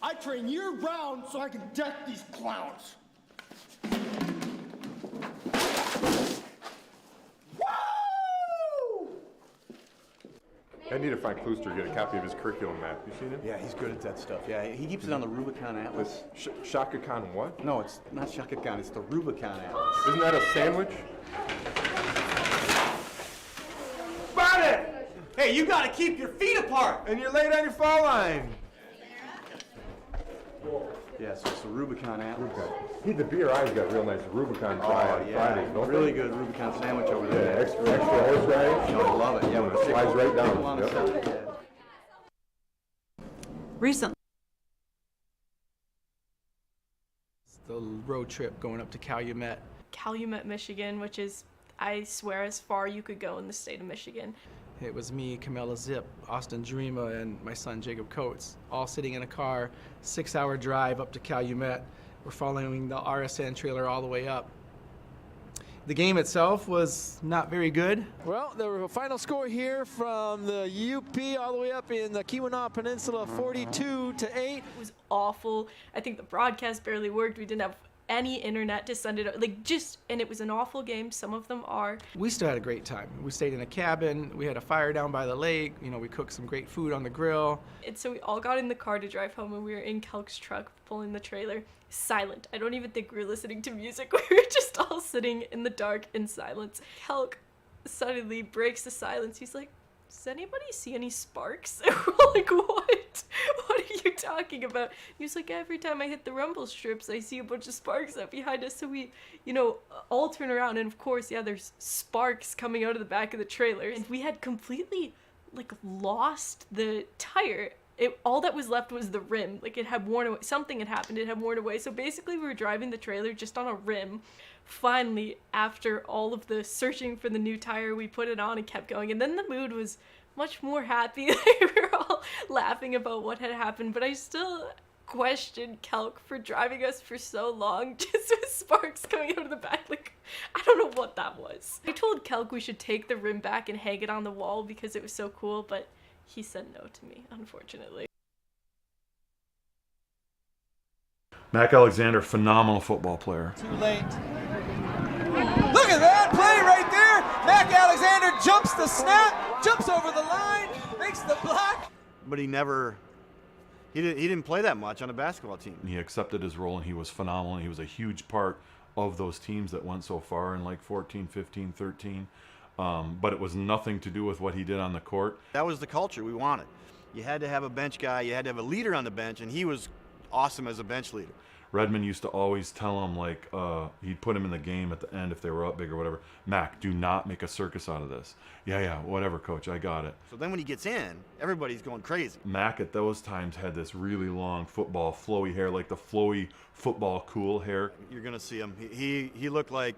I train year-round so I can deck these clowns. Woo! I need to find Klooster, get a copy of his curriculum map. You seen it? Yeah, he's good at that stuff. Yeah, he keeps it on the Rubicon Atlas. Shaka Khan what? No, it's not Shaka Khan. It's the Rubicon Atlas. Isn't that a sandwich? Got it! Hey, you gotta keep your feet apart! And you're late on your foul line. Yeah, so it's the Rubicon Atlas. The BRI's got real nice Rubicon fry on Fridays, don't really they? good Rubicon sandwich over Yeah, there. extra horseradish. You know, I love it. Yeah, It slides right down. Yep. Recently, The road trip going up to Calumet. Calumet, Michigan, which is, I swear, as far you could go in the state of Michigan. It was me, Camilla Zip, Austin Dreama, and my son Jacob Coates, all sitting in a car, 6-hour drive up to Calumet. We're following the RSN trailer all the way up. The game itself was not very good. Well, the final score here from the UP all the way up in the Keweenaw Peninsula, 42-8. It was awful. I think the broadcast barely worked. We didn't have any internet to send it, and it was an awful game. Some of them are. We still had a great time. We stayed in a cabin. We had a fire down by the lake. You know, we cooked some great food on the grill. And so we all got in the car to drive home, and we were in Kelk's truck pulling the trailer. Silent. I don't even think we were listening to music. We were just all sitting in the dark in silence. Kelk suddenly breaks the silence. He's like, does anybody see any sparks? And we're like, what? What are you talking about? He was like, every time I hit the rumble strips, I see a bunch of sparks up behind us. So we, all turn around, and of course, yeah, there's sparks coming out of the back of the trailer. And we had completely, lost the tire. All that was left was the rim. It had worn away. Something had happened. It had worn away. So basically, we were driving the trailer just on a rim. Finally, after all of the searching for the new tire, we put it on and kept going. And then the mood was much more happy. We were all laughing about what had happened. But I still question Kelk for driving us for so long just with sparks coming out of the back. I don't know what that was. I told Kelk we should take the rim back and hang it on the wall because it was so cool, but he said no to me, unfortunately. Mac Alexander, phenomenal football player. Too late. Look at that play right there. Mac Alexander jumps the snap, jumps over the line, makes the block. But he didn't play that much on a basketball team. He accepted his role, and he was phenomenal. He was a huge part of those teams that went so far in 14, 15, 13. But it was nothing to do with what he did on the court. That was the culture we wanted. You had to have a bench guy, you had to have a leader on the bench, and he was awesome as a bench leader. Redmond used to always tell him, he'd put him in the game at the end if they were up big or whatever. Mac, do not make a circus out of this. Yeah, whatever, coach, I got it. So then when he gets in, everybody's going crazy. Mac at those times had this really long football flowy hair, like the flowy football cool hair. You're going to see him. He looked like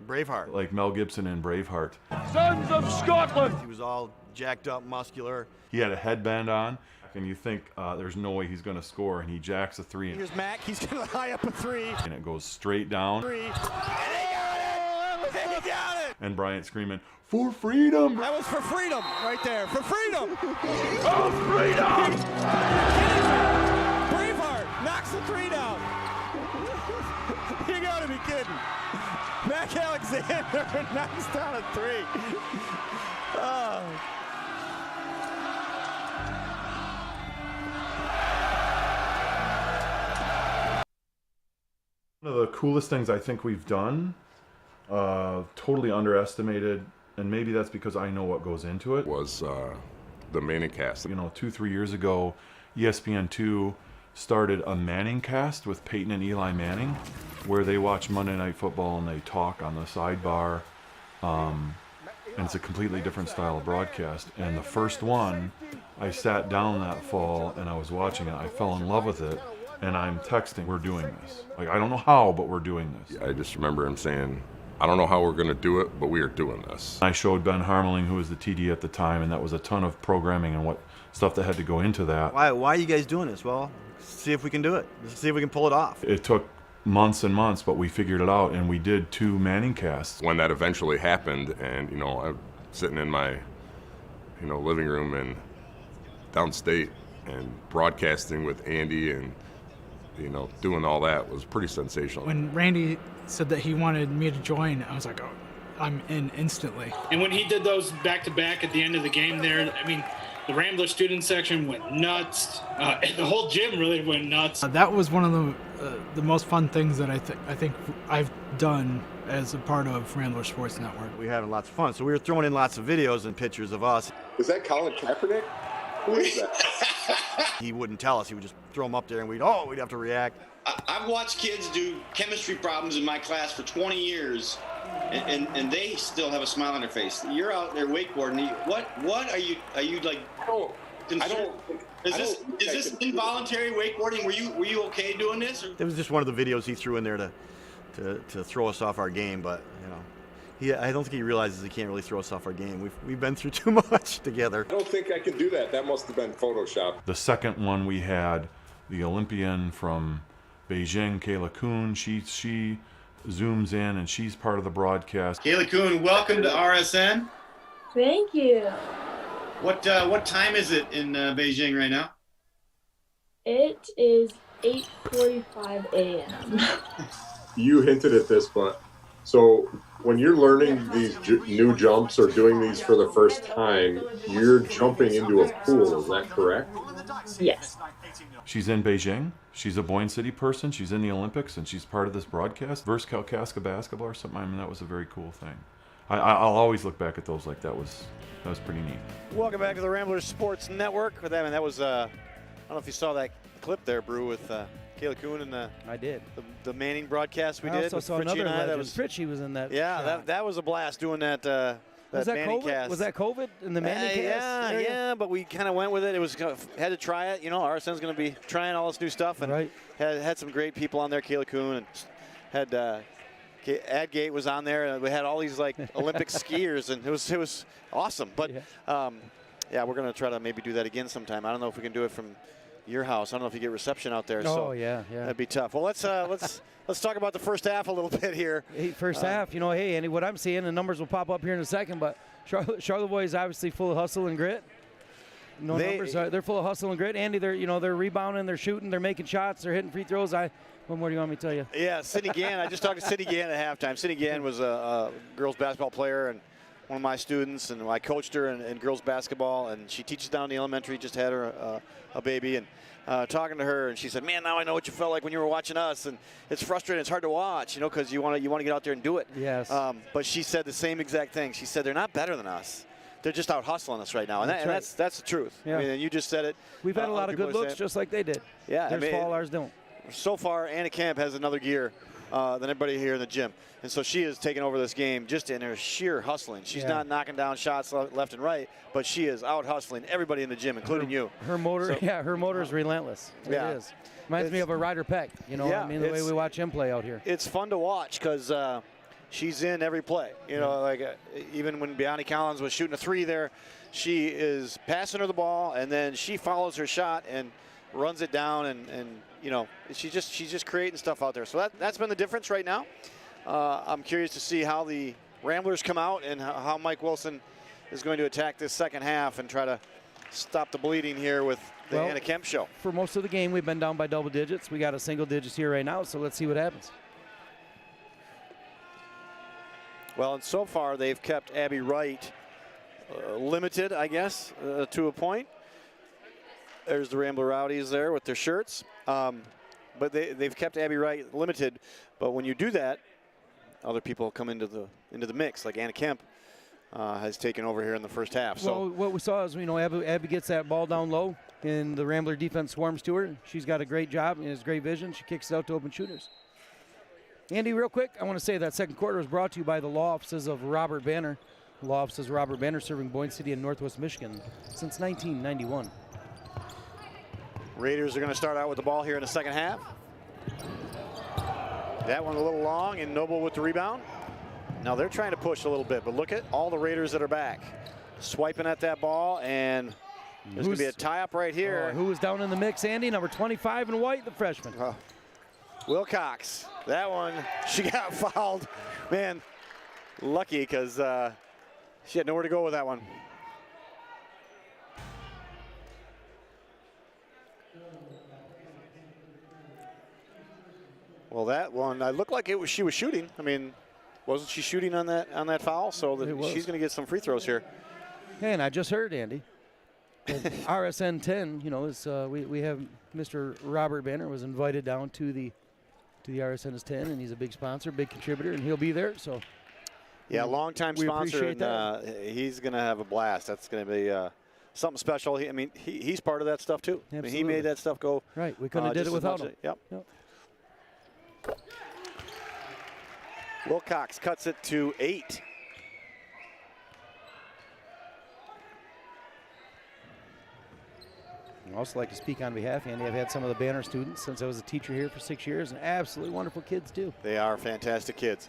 Braveheart. Like Mel Gibson in Braveheart. Sons of Scotland! He was all jacked up, muscular. He had a headband on, and you think there's no way he's going to score, and he jacks a three. Here's Mac. He's going to high up a three. And it goes straight down. And he got it! And he got it! And Bryant screaming, "For freedom!" That was for freedom right there. For freedom! Oh, freedom! Braveheart knocks the three down. You got to be kidding. Mac Alexander knocks down a three. Oh. One of the coolest things I think we've done, totally underestimated, and maybe that's because I know what goes into it, Was the Manning cast. 2-3 years ago, ESPN2 started a Manning cast with Peyton and Eli Manning, where they watch Monday Night Football and they talk on the sidebar. And it's a completely different style of broadcast. And the first one, I sat down that fall and I was watching it. I fell in love with it. And I'm texting, we're doing this. I don't know how, but we're doing this. I just remember him saying, I don't know how we're going to do it, but we are doing this. I showed Ben Harmeling, who was the TD at the time, and that was a ton of programming and what stuff that had to go into that. Why are you guys doing this? Well, see if we can do it. See if we can pull it off. It took months and months, but we figured it out, and we did 2 Manning casts. When that eventually happened, and I'm sitting in my living room and downstate and broadcasting with Andy and doing all that was pretty sensational. When Randy said that he wanted me to join, I was like, oh, I'm in instantly. And when he did those back-to-back at the end of the game there, I mean, the Rambler student section went nuts. The whole gym really went nuts. That was one of the most fun things that I think I've done as a part of Rambler Sports Network. We were having lots of fun, so we were throwing in lots of videos and pictures of us. Is that Colin Kaepernick? Who is that? He wouldn't tell us. He would just throw them up there, and we'd have to react. I've watched kids do chemistry problems in my class for 20 years, and they still have a smile on their face. You're out there wakeboarding. What are you like? Is this involuntary wakeboarding? Were you okay doing this? Or? It was just one of the videos he threw in there to throw us off our game, but I don't think he realizes he can't really throw us off our game. We've been through too much together. I don't think I can do that. That must have been Photoshopped. The second one we had the Olympian from Beijing, Kayla Kuhn. She zooms in and she's part of the broadcast. Kayla Kuhn, welcome to RSN. Thank you. What time is it in Beijing right now? It is 8:45 a.m. You hinted at this, but so when you're learning these new jumps or doing these for the first time, you're jumping into a pool. Is that correct? Yes. She's in Beijing. She's a Boyne City person. She's in the Olympics, and she's part of this broadcast. Versus Kalkaska basketball or something. I mean, that was a very cool thing. I'll always look back at those like that was pretty neat. Welcome back to the Ramblers Sports Network. With them, and that was I don't know if you saw that clip there, Brew, with Kayla Kuhn and I did the Manning broadcast we did. I also saw Fritchie another and I. legend. That was Fritchie was in that. Yeah, shot. that was a blast doing that. Was that Manning COVID? cast. Was that COVID in the Manning cast? Yeah, but we kind of went with it. It was had to try it. RSN's going to be trying all this new stuff, and had some great people on there. Kayla Kuhn and had Adgate was on there, and we had all these like Olympic skiers, and it was awesome. But yeah, we're going to try to maybe do that again sometime. I don't know if we can do it from your house. I don't know if you get reception out there. Oh, so yeah. That'd be tough. Well, let's talk about the first half a little bit here. Hey, first half, hey, Andy, what I'm seeing, the numbers will pop up here in a second, but Charlevoix is obviously full of hustle and grit. Numbers they're full of hustle and grit. Andy, they're rebounding, they're shooting, they're making shots, they're hitting free throws. What more do you want me to tell you? Yeah, Sydney Gann. I just talked to Sydney Gann at halftime. Sydney Gann was a girls basketball player and one of my students, and I coached her in girls basketball, and she teaches down in the elementary. Just had her a baby, and talking to her, and she said, "Man, now I know what you felt like when you were watching us, and it's frustrating. It's hard to watch, because you want to get out there and do it." Yes. But she said the same exact thing. She said they're not better than us. They're just out hustling us right now, and that's the truth. Yeah. I mean, and you just said it. We've had a lot of good looks, just like they did. Yeah, There's fall, ours don't. So far, Anna Camp has another gear than everybody here in the gym. And so she is taking over this game just in her sheer hustling. She's not knocking down shots left and right, but she is out hustling everybody in the gym, including you. Her motor, her motor is relentless. It is. Reminds me of a Ryder Peck, the way we watch him play out here. It's fun to watch because she's in every play. Even when Biani Collins was shooting a three there, she is passing her the ball, and then she follows her shot and runs it down, and she's just creating stuff out there. So that's been the difference right now. I'm curious to see how the Ramblers come out and how Mike Wilson is going to attack this second half and try to stop the bleeding here with the Anna Kemp show. For most of the game, we've been down by double digits. We got a single digits here right now, so let's see what happens. Well, and so far they've kept Abby Wright limited, I guess, to a point. There's the Rambler Rowdies there with their shirts. But they've kept Abby Wright limited. But when you do that, other people come into the mix, like Anna Kemp has taken over here in the first half. So well, what we saw is, Abby gets that ball down low, and the Rambler defense swarms to her. She's got a great job and has great vision. She kicks it out to open shooters. Andy, real quick, I want to say that second quarter was brought to you by the law offices of Robert Banner. The law offices of Robert Banner, serving Boyne City and Northwest Michigan since 1991. Raiders are going to start out with the ball here in the second half. That one a little long, and Noble with the rebound. Now they're trying to push a little bit, but look at all the Raiders that are back. Swiping at that ball, and there's going to be a tie-up right here. Who was down in the mix, Andy? Number 25 in white, the freshman. Wilcox. That one, she got fouled. Man, lucky because she had nowhere to go with that one. Well, that one, I looked like she was shooting. I mean, Wasn't she shooting on that foul? So she's going to get some free throws here. Hey, and I just heard, Andy, that RSN 10, you know, is we have Mr. Robert Banner was invited down to the RSN 10, and he's a big sponsor, big contributor, and he'll be there. So yeah, longtime sponsor, and he's going to have a blast. That's going to be something special. He's part of that stuff too. I mean, he made that stuff go. Right, we couldn't have did it without him. Yep. Wilcox cuts it to 8. I'd also like to speak on behalf, Andy. I've had some of the Banner students since I was a teacher here for 6 years, and absolutely wonderful kids too. They are fantastic kids.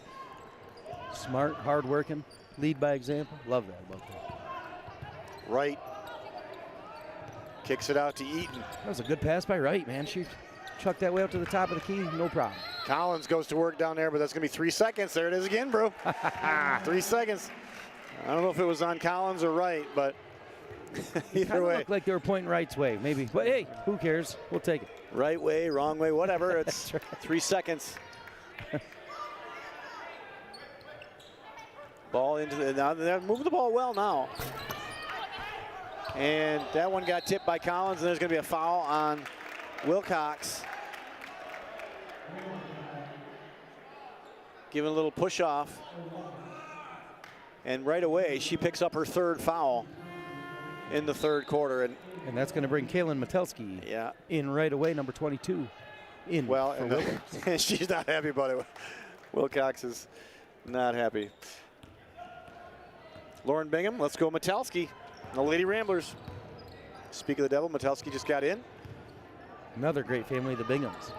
Smart, hardworking, lead by example. Love that about them. Wright kicks it out to Eaton. That was a good pass by Wright, man. She chucked that way up to the top of the key, no problem. Collins goes to work down there, but that's going to be 3 seconds. There it is again, bro. 3 seconds. I don't know if it was on Collins or Wright, but either way. Looked like they were pointing Wright's way, maybe. But hey, who cares? We'll take it. Right way, wrong way, whatever. It's 3 seconds. Ball into the, now they're moving the ball well now. And that one got tipped by Collins, and there's going to be a foul on Wilcox. Giving a little push off. And right away, she picks up her 3rd foul in the 3rd quarter. And that's going to bring Kaylin Metelsky in right away, number 22. In well, for Wilcox. And she's not happy about it. Wilcox is not happy. Lauren Bingham, let's go Metelsky. The Lady Ramblers. Speak of the devil, Metelsky just got in. Another great family, the Binghams.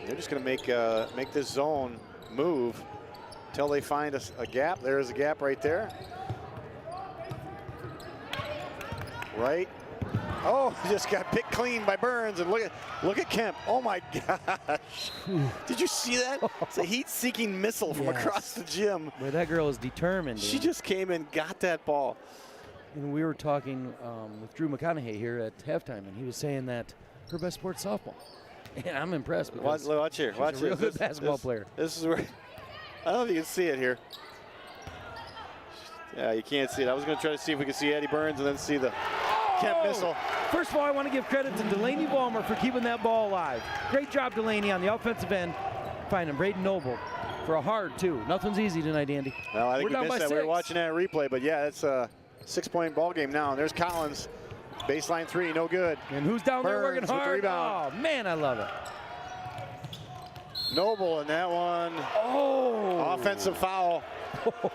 They're just going to make this zone move until they find a gap. There's a gap right there. Right. Oh, just got picked clean by Burns, and look at Kemp. Oh my gosh! Did you see that? It's a heat-seeking missile from across the gym. Boy, that girl is determined. She just came and got that ball. And we were talking with Drew McConaughey here at halftime, and he was saying that her best sport's softball. And I'm impressed because watch here. Watch she's a real good basketball player. This is where I don't know if you can see it here. Yeah, you can't see it. I was going to try to see if we could see Eddie Burns and then see the Kemp missile. First of all, I want to give credit to Delaney Ballmer for keeping that ball alive. Great job, Delaney, on the offensive end, finding Braden Noble for a hard 2. Nothing's easy tonight, Andy. Well, I think We're we down by missed that. 6. We were watching that replay, but yeah, it's a 6-point ball game now. And there's Collins, baseline 3, no good. And who's down there working Burns with the hard? rebound. Oh man, I love it. Noble in that one. Oh! Offensive foul.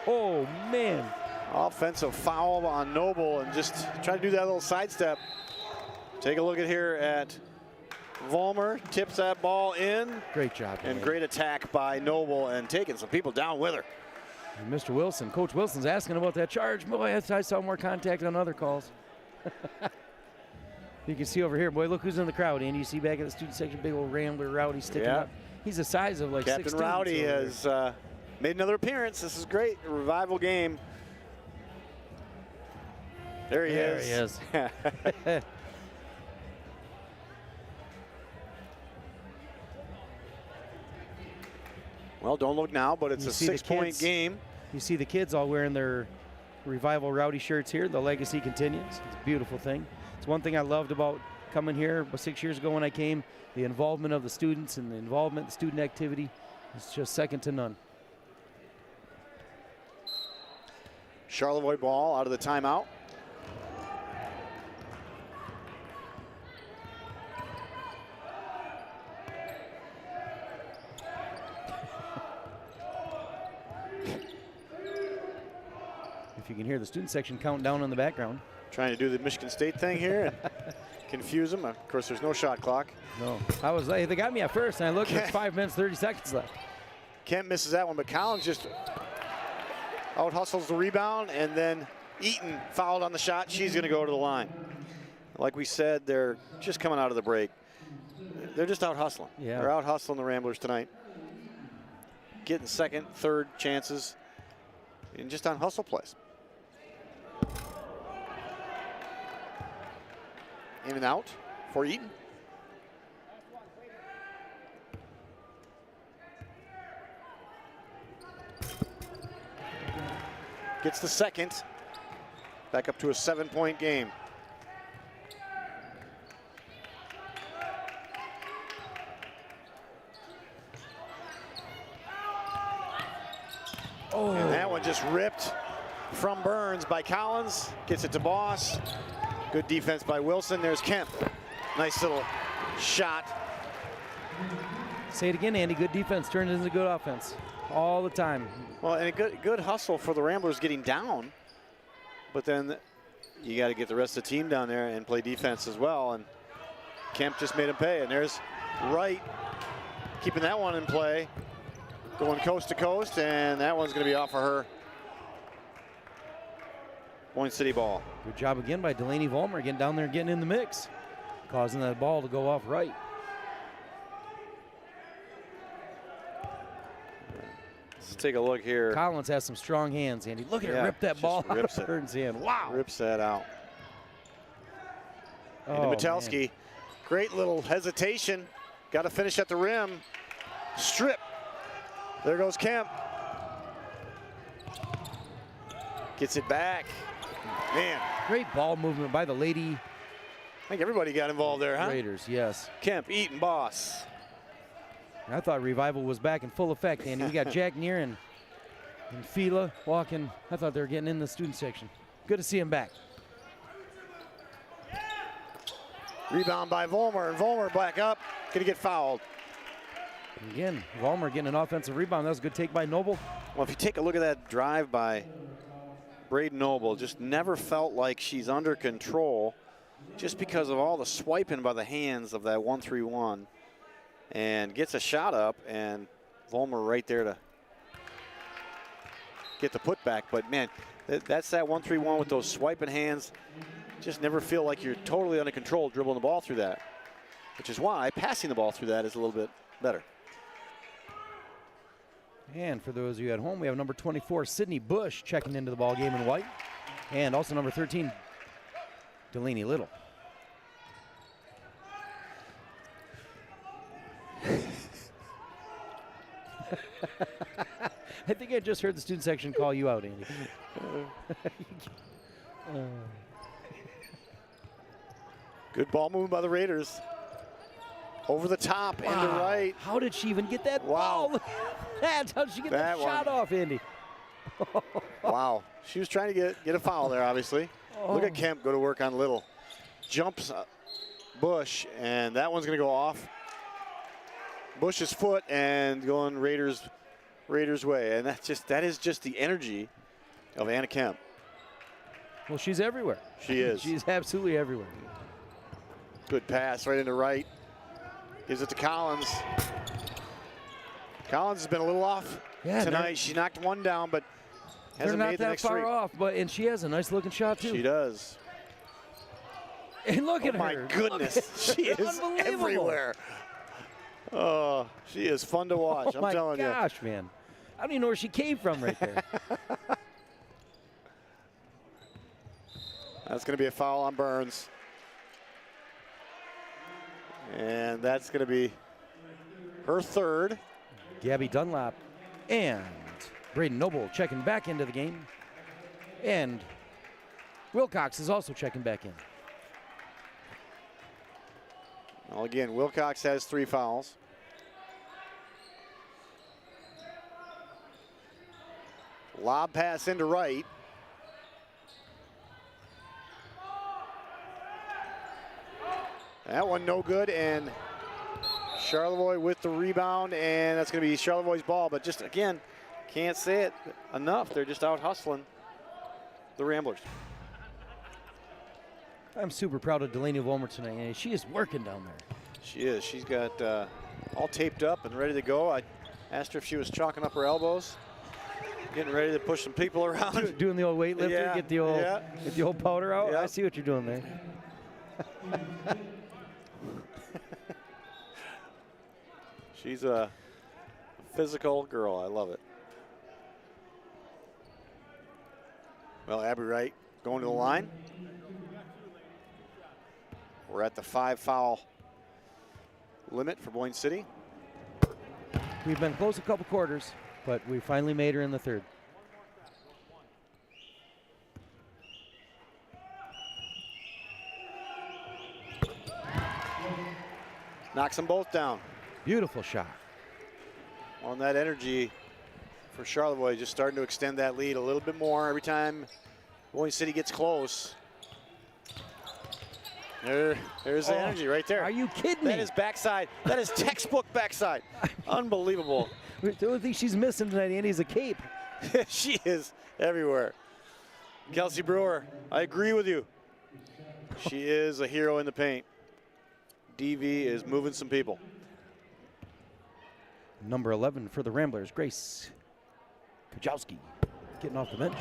Oh man. Offensive foul on Noble, and just try to do that little sidestep. Take a look at here at Vollmer, tips that ball in. Great job. And man. great attack by Noble, and taking some people down with her. And Mr. Wilson, Coach Wilson's asking about that charge. Boy, I saw more contact on other calls. You can see over here, boy, look who's in the crowd. Andy, you see back at the student section, big old Rambler Rowdy sticking up. He's the size of like Captain 16. Rowdy has made another appearance. This is great. A revival game. There he is. Well, don't look now, but it's a 6-point game. You see the kids all wearing their Revival Rowdy shirts here. The legacy continues. It's a beautiful thing. It's one thing I loved about coming here 6 years ago when I came. The involvement of the students and the involvement, the student activity is just second to none. Charlevoix ball out of the timeout. If you can hear the student section counting down in the background. Trying to do the Michigan State thing here and confuse them. Of course, there's no shot clock. No. I was like, they got me at first, and I looked, there's 5 minutes, 30 seconds left. Kemp misses that one, but Collins just out hustles the rebound, and then Eaton fouled on the shot. She's going to go to the line. Like we said, they're just coming out of the break. They're just out hustling. Yeah. They're out hustling the Ramblers tonight. Getting second, third chances, and just on hustle plays. In and out for Eaton. gets the second. Back up to a 7-point game. Oh. And that one just ripped from Burns by Collins. Gets it to Boss. Good defense by Wilson. There's Kemp. Nice little shot. Say it again, Andy. Good defense turned into good offense all the time. Well, and a good hustle for the Ramblers getting down. But then you got to get the rest of the team down there and play defense as well. And Kemp just made him pay. And there's Wright keeping that one in play. Going coast to coast, and that one's going to be off of her. Boyne City ball. Good job again by Delaney Vollmer getting down there and getting in the mix, causing that ball to go off right. Let's take a look here. Collins has some strong hands, Andy. Look at her rip that ball out of Burns' hand. Wow. Rips that out. Oh, and Metelski, man. great little hesitation. Got to finish at the rim. Strip. There goes Kemp. Gets it back. Man. Great ball movement by the lady. I think everybody got involved there, huh? Raiders, yes. Kemp, Eaton, Boss. I thought Revival was back in full effect, Andy. We got Jack Neer and Fila walking. I thought they were getting in the student section. Good to see him back. Rebound by Vollmer, and Vollmer back up. Gonna get fouled. Again, Vollmer getting an offensive rebound. That was a good take by Noble. Well, if you take a look at that drive by Braden Noble, just never felt like she's under control just because of all the swiping by the hands of that 1-3-1. And gets a shot up, and Vollmer right there to get the putback. But, man, that's that 1-3-1 with those swiping hands. Just never feel like you're totally under control dribbling the ball through that, which is why passing the ball through that is a little bit better. And for those of you at home, we have number 24, Sydney Bush, checking into the ball game in white. And also number 13, Delaney Little. I think I just heard the student section call you out, Andy. Good ball movement by the Raiders. Over the top, into right. How did she even get that ball? That's how did she get that shot off, Andy? Wow. She was trying to get a foul there, obviously. Look at Kemp go to work on Little. Jumps Bush, and that one's going to go off Bush's foot and going Raiders way. And that is just the energy of Anna Kemp. Well, she's everywhere. She is. She's absolutely everywhere. Good pass right into right. Gives it to Collins. Collins has been a little off tonight. She knocked one down, but hasn't made the next three. They're not that far off, and she has a nice looking shot too. She does. And look at her. My goodness, she is everywhere. Oh, she is fun to watch. I'm telling you. Oh my gosh, man. I don't even know where she came from right there. That's going to be a foul on Burns. And that's going to be her third. Gabby Dunlap and Braden Noble checking back into the game. And Wilcox is also checking back in. Well, again, Wilcox has 3 fouls. Lob pass into right. That one no good, and Charlevoix with the rebound, and that's going to be Charlevoix's ball. But just, again, can't say it enough. They're just out hustling the Ramblers. I'm super proud of Delaney Vollmer tonight, and she is working down there. She is. She's got all taped up and ready to go. I asked her if she was chalking up her elbows, getting ready to push some people around. Doing the old weightlifter, Yeah, get the old powder out. Yeah. I see what you're doing there. She's a physical girl. I love it. Well, Abby Wright going to the line. We're at the 5-foul limit for Boyne City. We've been close a couple quarters, but we finally made her in the third. Knocks them both down. Beautiful shot. On that energy for Charlevoix, just starting to extend that lead a little bit more every time Boyne City gets close. There's the energy right there. Are you kidding me? That is backside. That is textbook backside. Unbelievable. The only thing she's missing tonight, Andy, is a cape. She is everywhere. Kelsey Brewer, I agree with you. She is a hero in the paint. DV is moving some people. Number 11 for the Ramblers, Grace Kajowski, getting off the bench.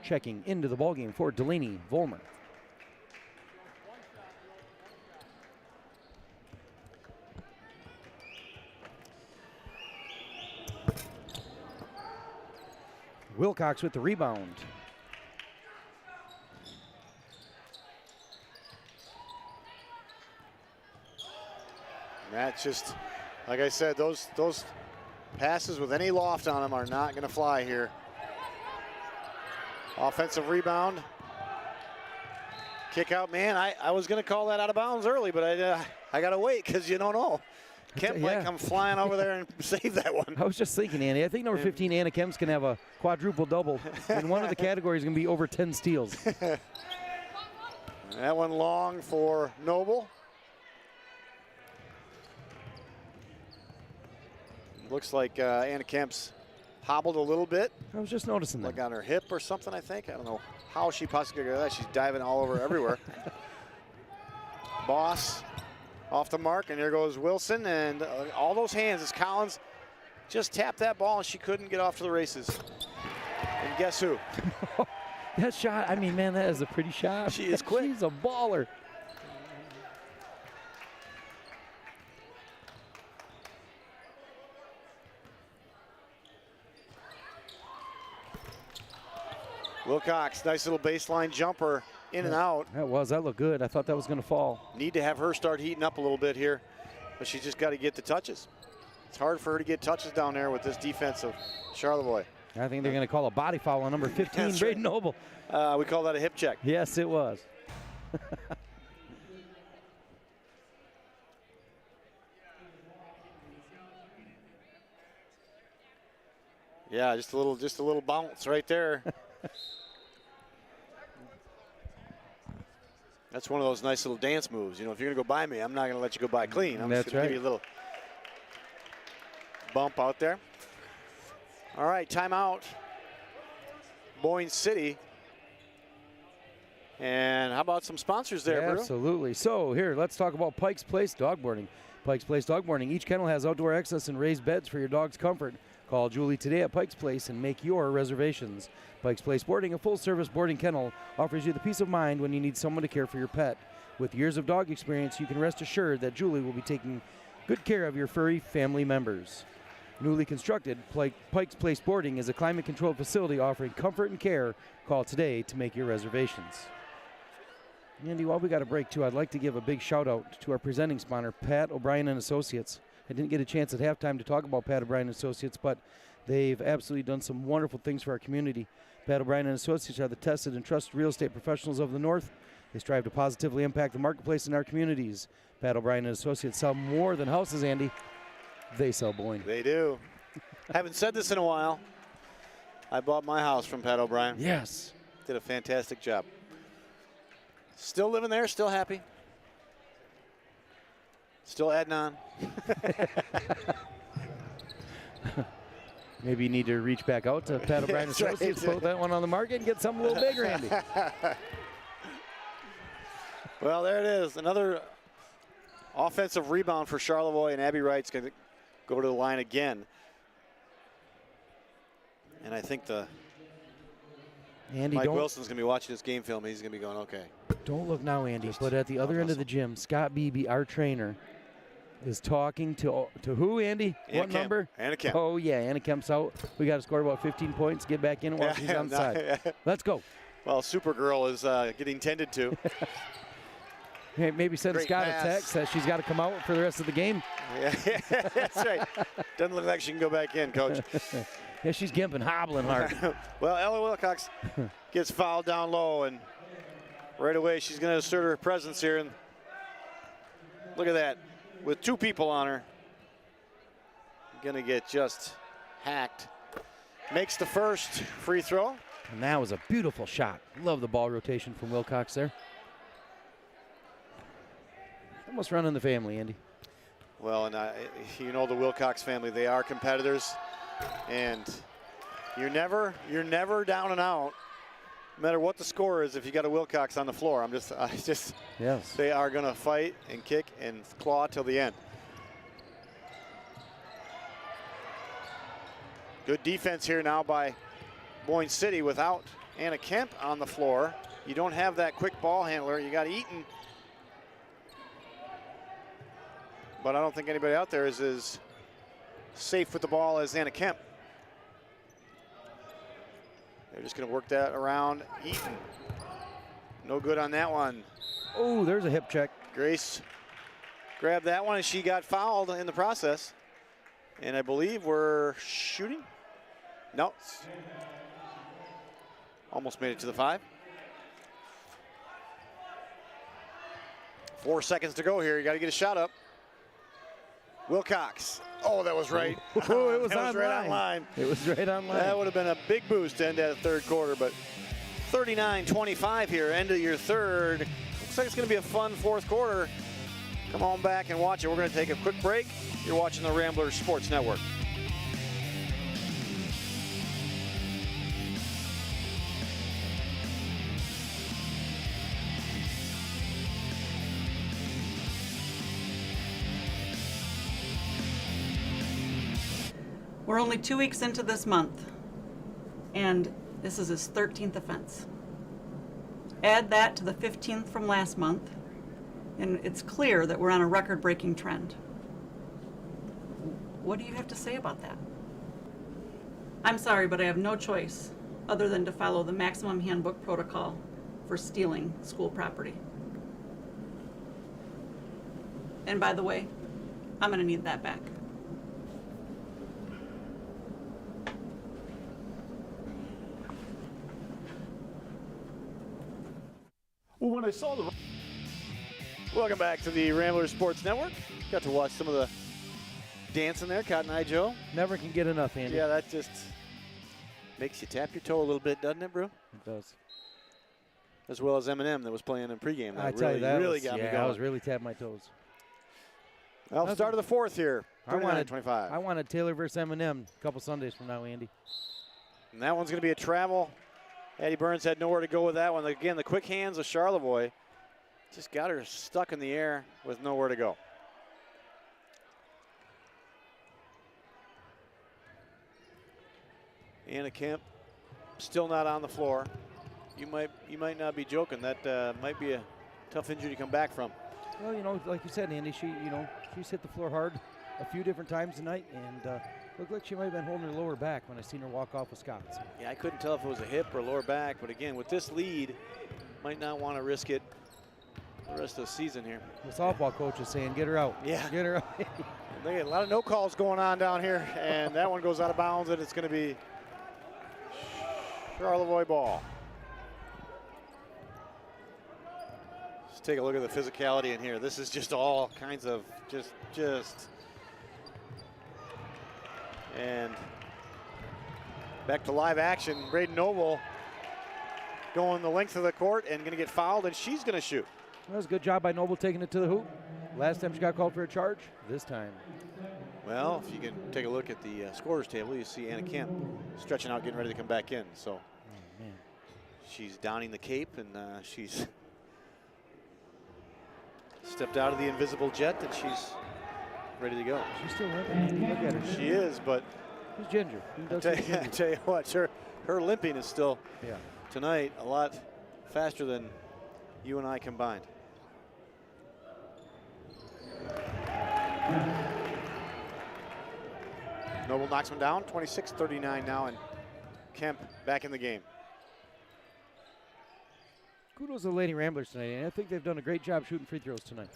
Checking into the ballgame for Delaney Volmer. Wilcox with the rebound. That's just, like I said, those passes with any loft on them are not going to fly here. Offensive rebound. Kick out, man. I was going to call that out of bounds early, but I got to wait because you don't know. Kemp might come flying over there and save that one. I was just thinking, Andy, I think number 15, Anna Kemp's going to have a quadruple double. And one of the categories is going to be over 10 steals. That one long for Noble. Looks like Anna Kemp's hobbled a little bit. I was just noticing that. Like on her hip or something, I think. I don't know how she possibly could do that. She's diving all over everywhere. Boss off the mark, and there goes Wilson, and all those hands as Collins just tapped that ball, and she couldn't get off to the races. And guess who? That shot, I mean, man, that is a pretty shot. She is quick. She's a baller. Wilcox, nice little baseline jumper in and out. That looked good. I thought that was going to fall. Need to have her start heating up a little bit here, but she's just got to get the touches. It's hard for her to get touches down there with this defense of Charlevoix. I think they're going to call a body foul on number 15, Braden Noble. We call that a hip check. Yes, it was. Yeah, just a little bounce right there. That's one of those nice little dance moves. You know, if you're going to go by me, I'm not going to let you go by clean. I'm just going to give you a little bump out there. All right, timeout. Boyne City. And how about some sponsors there, Brew? Absolutely. So here, let's talk about Pike's Place Dog Boarding. Pike's Place Dog Boarding. Each kennel has outdoor access and raised beds for your dog's comfort. Call Julie today at Pike's Place and make your reservations. Pike's Place Boarding, a full-service boarding kennel, offers you the peace of mind when you need someone to care for your pet. With years of dog experience, you can rest assured that Julie will be taking good care of your furry family members. Newly constructed, Pike's Place Boarding is a climate-controlled facility offering comfort and care. Call today to make your reservations. Andy, while we got a break, too, I'd like to give a big shout-out to our presenting sponsor, Pat O'Brien and Associates. I didn't get a chance at halftime to talk about Pat O'Brien and Associates, but they've absolutely done some wonderful things for our community. Pat O'Brien and Associates are the tested and trusted real estate professionals of the North. They strive to positively impact the marketplace in our communities. Pat O'Brien and Associates sell more than houses, Andy. They sell Boyne. They do. Haven't said this in a while. I bought my house from Pat O'Brien. Yes. Did a fantastic job. Still living there, still happy. Still adding on. Maybe you need to reach back out to Pat O'Brien Associates, put that one on the market and get something a little bigger, Andy. Well, there it is. Another offensive rebound for Charlevoix, and Abby Wright's going to go to the line again. And I think Mike Wilson's going to be watching this game film. He's going to be going, okay. Don't look now, Andy, but at the other end of the gym, Scott Beebe, our trainer, is talking to who, Andy? Anna what Kemp. number? Anna Kemp. Oh, yeah, Anna Kemp's out. We got to score about 15 points, get back in while she's on side. Let's go. Well, Supergirl is getting tended to. Hey, maybe send Great Scott pass. a text that she's got to come out for the rest of the game. Yeah, that's right. Doesn't look like she can go back in, Coach. Yeah, she's gimping, hobbling hard. Well, Ella Wilcox gets fouled down low, and right away. She's going to assert her presence here. And look at that. With 2 people on her. Going to get just hacked. Makes the first free throw. And that was a beautiful shot. Love the ball rotation from Wilcox there. Almost running the family, Andy. Well, and you know the Wilcox family, they are competitors. And you're never down and out, no matter what the score is, if you got a Wilcox on the floor. Yes. They are going to fight and kick and claw till the end. Good defense here now by Boyne City without Anna Kemp on the floor. You don't have that quick ball handler. You got Eaton. But I don't think anybody out there is as safe with the ball as Anna Kemp. They're just going to work that around Eaton. No good on that one. Oh, there's a hip check. Grace grabbed that one, and she got fouled in the process. And I believe we're shooting. No. Almost made it to the 5. 4 seconds to go here. You got to get a shot up. Wilcox. Oh, that was right. Oh, it was right on line. It was right on line. That would have been a big boost to end that third quarter, but 39-25 here, end of your third. Looks like it's going to be a fun fourth quarter. Come on back and watch it. We're going to take a quick break. You're watching the Ramblers Sports Network. We're only 2 weeks into this month, and this is his 13th offense. Add that to the 15th from last month, and it's clear that we're on a record-breaking trend. What do you have to say about that? I'm sorry, but I have no choice other than to follow the maximum handbook protocol for stealing school property. And by the way, I'm going to need that back. Well, when I saw the... Welcome back to the Ramblers Sports Network. Got to watch some of the dancing there, Cotton Eye Joe. Never can get enough, Andy. Yeah, that just makes you tap your toe a little bit, doesn't it, bro? It does. As well as Eminem that was playing in pregame. I tell you, that really got me going. I was really tapping my toes. Well, start of the fourth here, 29-25. I wanted Taylor versus Eminem a couple Sundays from now, Andy. And that one's going to be a travel. Addie Burns had nowhere to go with that one. Again, the quick hands of Charlevoix just got her stuck in the air with nowhere to go. Anna Kemp still not on the floor. You might not be joking. That might be a tough injury to come back from. Well, you know, like you said, Andy, she's hit the floor hard a few different times tonight, and looked like she might have been holding her lower back when I seen her walk off with Scott. So. Yeah, I couldn't tell if it was a hip or lower back, but again, with this lead, might not want to risk it the rest of the season here. The softball coach is saying, get her out. Yeah. Get her out. They get a lot of no calls going on down here, and that one goes out of bounds, and it's going to be Charlevoix ball. Let's take a look at the physicality in here. This is just all kinds of just. And back to live action. Braden Noble going the length of the court and going to get fouled, and she's going to shoot. That was a good job by Noble taking it to the hoop. Last time she got called for a charge, this time. Well, if you can take a look at the scorers table, you see Anna Kemp stretching out, getting ready to come back in. So she's donning the cape, and she's stepped out of the invisible jet, and she's ready to go. She's still limping. Look at her. She is, but she's ginger. I tell you what, her limping is still tonight a lot faster than you and I combined. Noble knocks one down, 26-39 now, and Kemp back in the game. Kudos to the Lady Ramblers tonight, and I think they've done a great job shooting free throws tonight.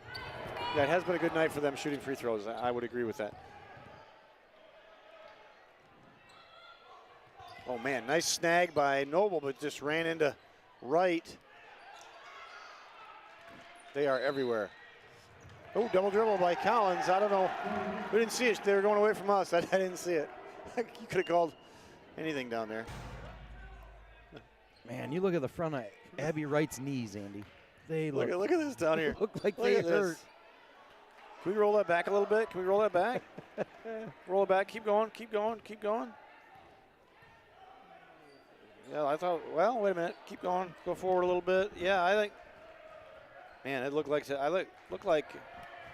Yeah, it has been a good night for them shooting free throws. I would agree with that. Oh man, nice snag by Noble, but just ran into Wright. They are everywhere. Oh, double dribble by Collins. I don't know. We didn't see it. They were going away from us. I didn't see it. You could have called anything down there. Man, you look at the front of Abby Wright's knees, Andy. They look Look at this down here. look like Look they at this. hurt. Can we roll that back a little bit? Can we roll that back? Roll it back. Keep going. Keep going. Keep going. Yeah, I thought, well, wait a minute. Keep going. Go forward a little bit. Yeah, I think, man, it looked like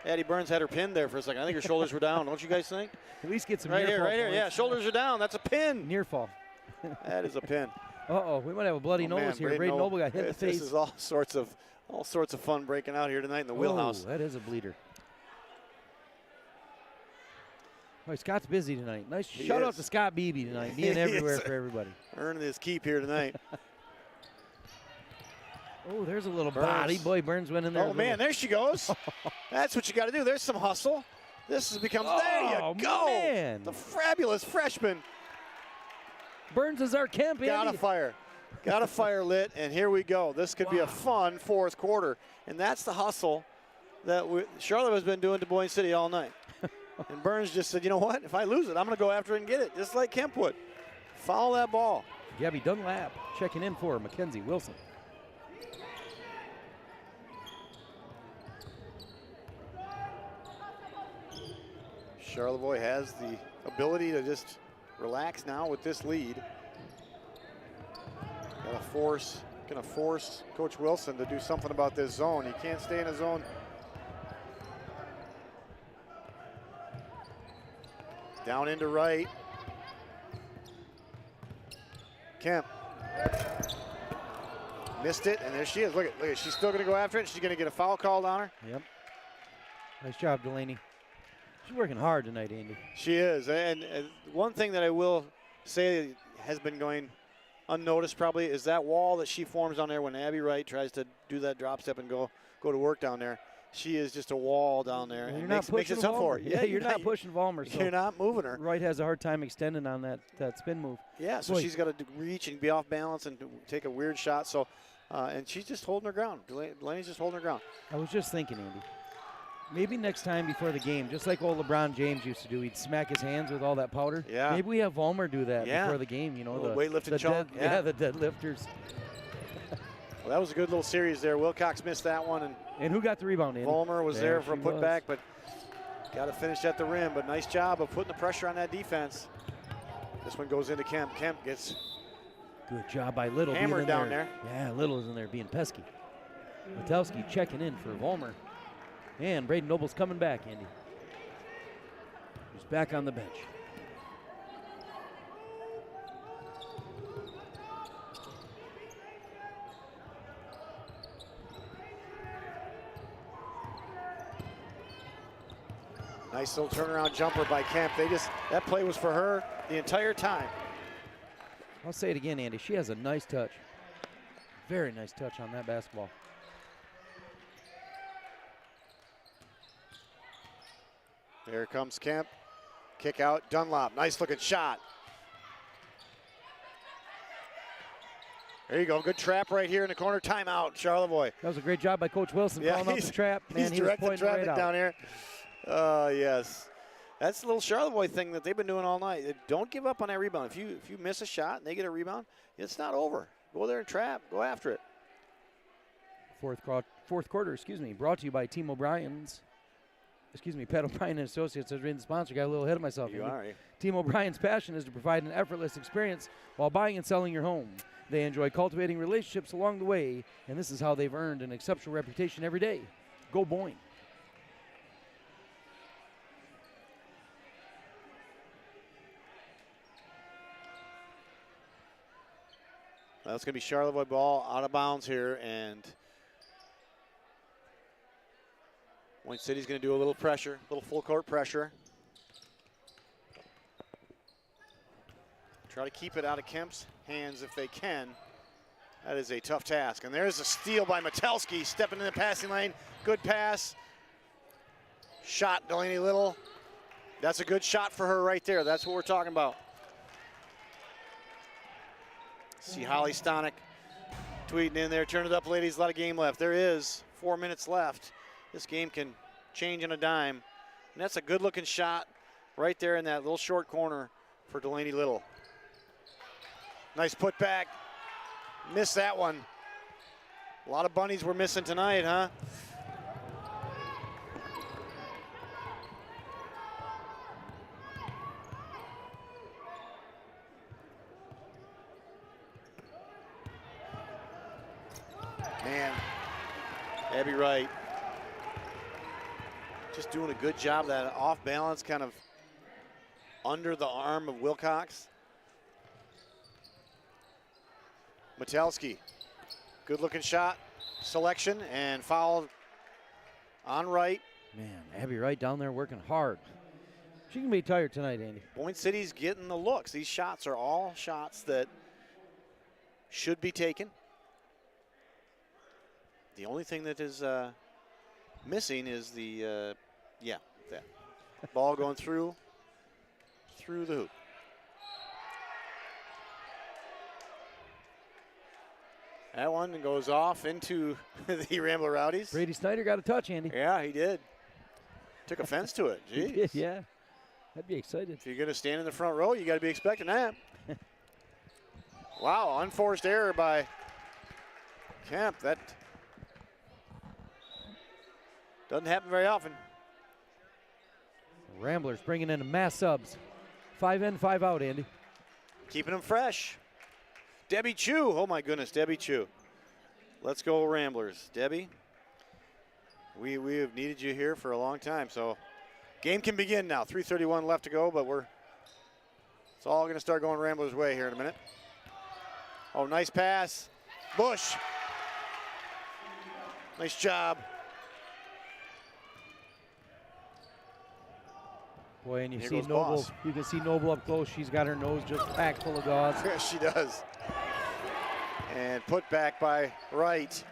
Addie Burns had her pinned there for a second. I think her shoulders were down. Don't you guys think? At least get some Right near here, fall right here. points. Yeah, shoulders are down. That's a pin. Near fall. That is a pin. Uh-oh, we might have a bloody Oh, man, nose here. Braden Noble got hit in the face. This is all sorts of fun breaking out here tonight in the wheelhouse. Oh, that is a bleeder. Oh, Scott's busy tonight. Nice shout out to Scott Beebe tonight. Being everywhere for everybody. Earning his keep here tonight. Oh, there's a little Burns. body. Boy, Burns went in there. Oh, man, there she goes. That's what you got to do. There's some hustle. This has become, there you go. Man. The fabulous freshman. Burns is our camp, Andy. Got a fire. Got a fire lit, and here we go. This could be a fun fourth quarter. And that's the hustle that Charlotte has been doing to Boyne City all night. And Burns just said, you know what? If I lose it, I'm going to go after it and get it, just like Kemp would. Foul that ball. Gabby Dunlap checking in for Mackenzie Wilson. Charlevoix has the ability to just relax now with this lead. Gonna force Coach Wilson to do something about this zone. He can't stay in a zone. Down into right. Kemp. Missed it, and there she is. Look at, she's still gonna go after it. She's gonna get a foul called on her. Yep. Nice job, Delaney. She's working hard tonight, Andy. She is, and one thing that I will say has been going unnoticed probably is that wall that she forms down there when Abby Wright tries to do that drop step and go to work down there. She is just a wall down there. Well, and makes it tough for her. Yeah, you're not pushing Vollmer. So you're not moving her. Wright has a hard time extending on that spin move. Yeah, so she's got to reach and be off balance and take a weird shot. So, and she's just holding her ground. Delaney's just holding her ground. I was just thinking, Andy, maybe next time before the game, just like old LeBron James used to do, he'd smack his hands with all that powder. Yeah. Maybe we have Vollmer do that before the game. You know, the weightlifting chunk. The deadlifters. Well, that was a good little series there. Wilcox missed that one, and who got the rebound? Andy? Vollmer was there for a putback, but got to finish at the rim. But nice job of putting the pressure on that defense. This one goes into Kemp. Kemp gets good job by Little. Hammered down there. Yeah, Little is in there being pesky. Metelsky checking in for Vollmer. And Braden Noble's coming back, Andy. He's back on the bench. Nice little turnaround jumper by Kemp. That play was for her the entire time. I'll say it again, Andy. She has a nice touch. Very nice touch on that basketball. There comes Kemp. Kick out, Dunlop. Nice looking shot. There you go. Good trap right here in the corner. Timeout, Charlevoix. That was a great job by Coach Wilson calling out the trap. Man, he's directing traffic down here. Yes. That's the little Charlevoix thing that they've been doing all night. Don't give up on that rebound. If you miss a shot and they get a rebound, it's not over. Go there and trap. Go after it. Fourth quarter, brought to you by Pat O'Brien and Associates as being the sponsor. Got a little ahead of myself. You are. Team O'Brien's passion is to provide an effortless experience while buying and selling your home. They enjoy cultivating relationships along the way, and this is how they've earned an exceptional reputation every day. Go Boyne. That's going to be Charlevoix ball out of bounds here, and Boyne City's going to do a little pressure, a little full court pressure. Try to keep it out of Kemp's hands if they can. That is a tough task. And there's a steal by Metelsky, stepping in the passing lane. Good pass. Shot, Delaney Little. That's a good shot for her right there. That's what we're talking about. See Holly Stonick tweeting in there. Turn it up, ladies. A lot of game left. There is 4 minutes left. This game can change on a dime. And that's a good-looking shot right there in that little short corner for Delaney Little. Nice putback. Missed that one. A lot of bunnies we're missing tonight, huh? Man, Abby Wright just doing a good job. That off balance kind of under the arm of Wilcox. Metelski, good looking shot, selection, and foul on Wright. Man, Abby Wright down there working hard. She can be tired tonight, Andy. Boyne City's getting the looks. These shots are all shots that should be taken. The only thing that is missing is the, that ball going through the hoop. That one goes off into the Rambler Rowdies. Brady Snyder got a touch, Andy. Yeah, he did. Took offense to it. Jeez. He did, yeah. I'd be excited. If you're going to stand in the front row, you got to be expecting that. Wow, unforced error by Kemp. That doesn't happen very often. Ramblers bringing in mass subs. 5 in, 5 out, Andy. Keeping them fresh. Debbie Chu. Oh, my goodness, Debbie Chu. Let's go, Ramblers. Debbie, we have needed you here for a long time, so game can begin now. 3:31 left to go, but it's all going to start going Ramblers' way here in a minute. Oh, nice pass. Bush. Nice job. Boy, and you Here see goes Noble. Boss. You can see Noble up close. She's got her nose just packed full of gauze. Yes, she does. And put back by Wright.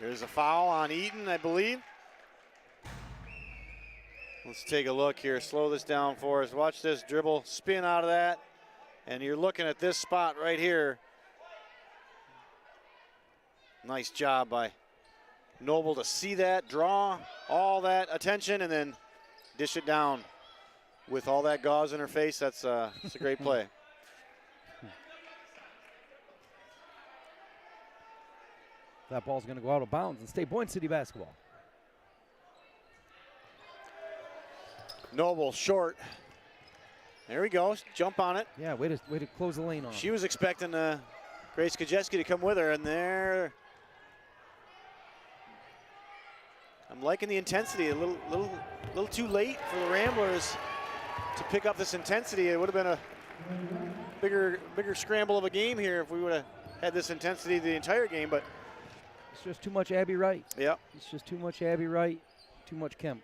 There's a foul on Eaton, I believe. Let's take a look here. Slow this down for us. Watch this dribble, spin out of that. And you're looking at this spot right here. Nice job by Noble to see that, draw all that attention, and then dish it down with all that gauze in her face. It's a great play. That ball's going to go out of bounds and stay Boyne City basketball. Noble short. There he goes. Jump on it. Yeah, way to close the lane on. She was expecting Grace Kajeski to come with her, and there. I'm liking the intensity. A little too late for the Ramblers to pick up this intensity. It would have been a bigger scramble of a game here if we would have had this intensity the entire game, but it's just too much Abby Wright. Yep. It's just too much Abby Wright, too much Kemp.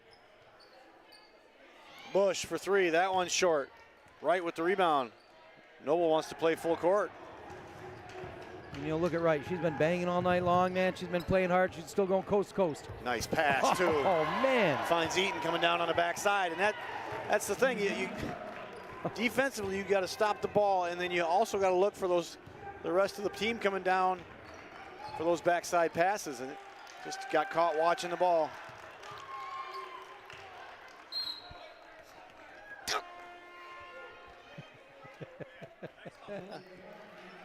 Bush for 3. That one's short. Wright with the rebound. Noble wants to play full court. And look at Wright. She's been banging all night long, man. She's been playing hard. She's still going coast to coast. Nice pass, too. Oh, man. Finds Eaton coming down on the backside. And that's the thing. You defensively, you got to stop the ball, and then you also got to look for the rest of the team coming down for those backside passes. And it just got caught watching the ball.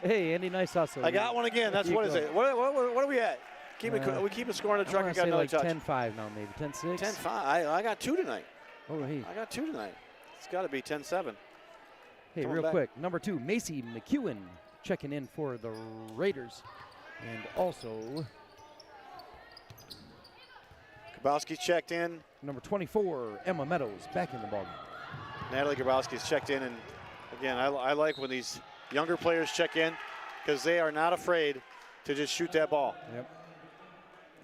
Hey, Andy, nice hustle. I got one again. That's what is it? What are we at? We keep a score on the truck. I and got another like touch. 10-5 now, maybe 10-6. 10-5. I got 2 tonight. Oh, hey. I got 2 tonight. It's got to be 10-7. Hey, real quick, number 2, Macy McEwen checking in for the Raiders, and also Grabowski checked in. Number 24, Emma Meadows back in the ballgame. Natalie Grabowski's checked in, and again, I like when these younger players check in because they are not afraid to just shoot that ball. Yep.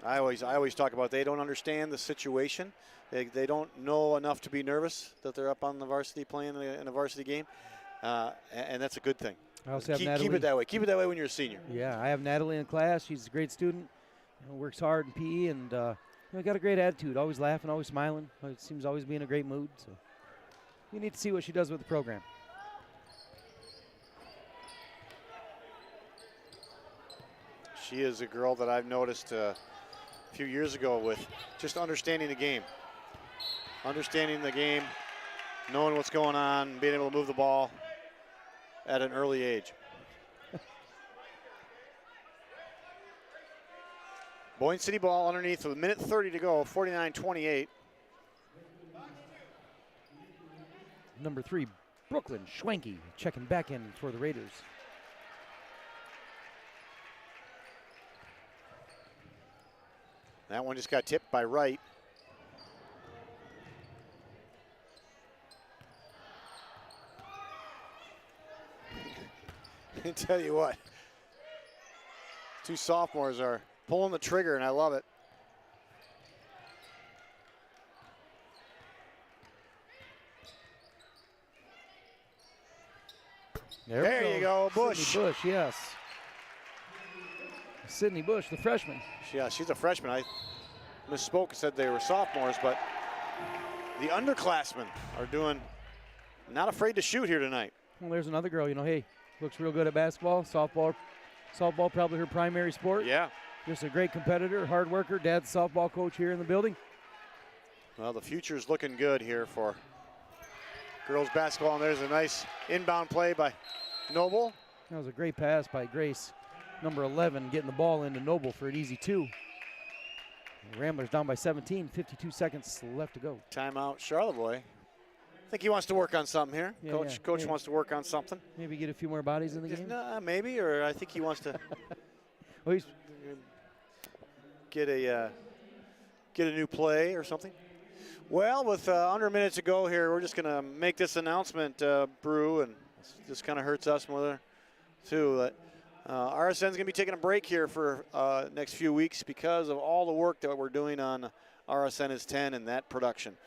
I always talk about they don't understand the situation. They don't know enough to be nervous that they're up on the varsity playing in a varsity game, and that's a good thing. I also have keep Natalie. it that way. Keep it that way when you're a senior. Yeah, I have Natalie in class. She's a great student. Works hard in PE and got a great attitude. Always laughing, always smiling. Seems always be in a great mood. So we need to see what she does with the program. She is a girl that I've noticed a few years ago with just understanding the game. Understanding the game, knowing what's going on, being able to move the ball at an early age. Boyne City ball underneath with a minute 30 to go, 49-28. Number 3, Brooklyn Schwenke checking back in for the Raiders. That one just got tipped by Wright. I tell you what, 2 sophomores are pulling the trigger, and I love it. There you go, Bush. Sydney Bush, yes. Sydney Bush, the freshman. Yeah, she's a freshman. I misspoke and said they were sophomores, but the underclassmen are not afraid to shoot here tonight. Well, there's another girl, hey, looks real good at basketball, softball probably her primary sport. Yeah. Just a great competitor, hard worker, dad's softball coach here in the building. Well, the future's looking good here for girls basketball, and there's a nice inbound play by Noble. That was a great pass by Grace, number 11, getting the ball into Noble for an easy 2. The Ramblers down by 17, 52 seconds left to go. Timeout, Charlevoix. I think he wants to work on something here. Yeah, Coach wants to work on something. Maybe get a few more bodies in the game? Maybe, or I think he wants to well, he's get a new play or something. Well, with under a minute to go here, we're just going to make this announcement, Brew, and this kind of hurts us more too. That RSN's going to be taking a break here for next few weeks because of all the work that we're doing on RSN is 10 and that production.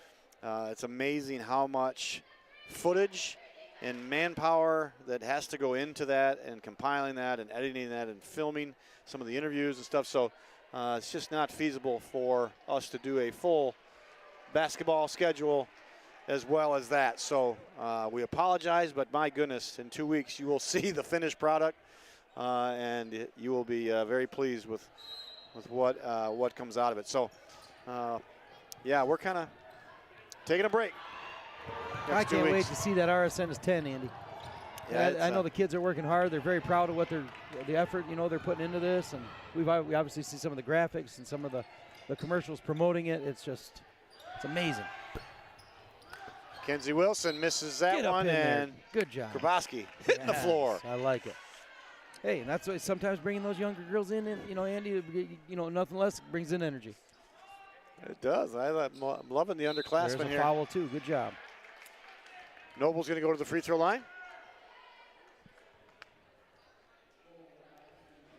It's amazing how much footage and manpower that has to go into that, and compiling that and editing that and filming some of the interviews and stuff. So it's just not feasible for us to do a full basketball schedule as well as that. So we apologize, but my goodness, in 2 weeks you will see the finished product, and you will be very pleased with what comes out of it. So yeah, we're kind of taking a break. I can't wait to see that RSN is 10, Andy. Yeah, I know the kids are working hard. They're very proud of the effort they're putting into this, and we obviously see some of the graphics and some of the commercials promoting it. It's amazing. Kenzie Wilson misses that one, and good job. Kraboski hitting the floor. I like it. Hey, and that's why sometimes bringing those younger girls in, Andy, nothing less brings in energy. It does. I'm loving the underclassmen There's here. a foul too. Good job. Noble's going to go to the free throw line.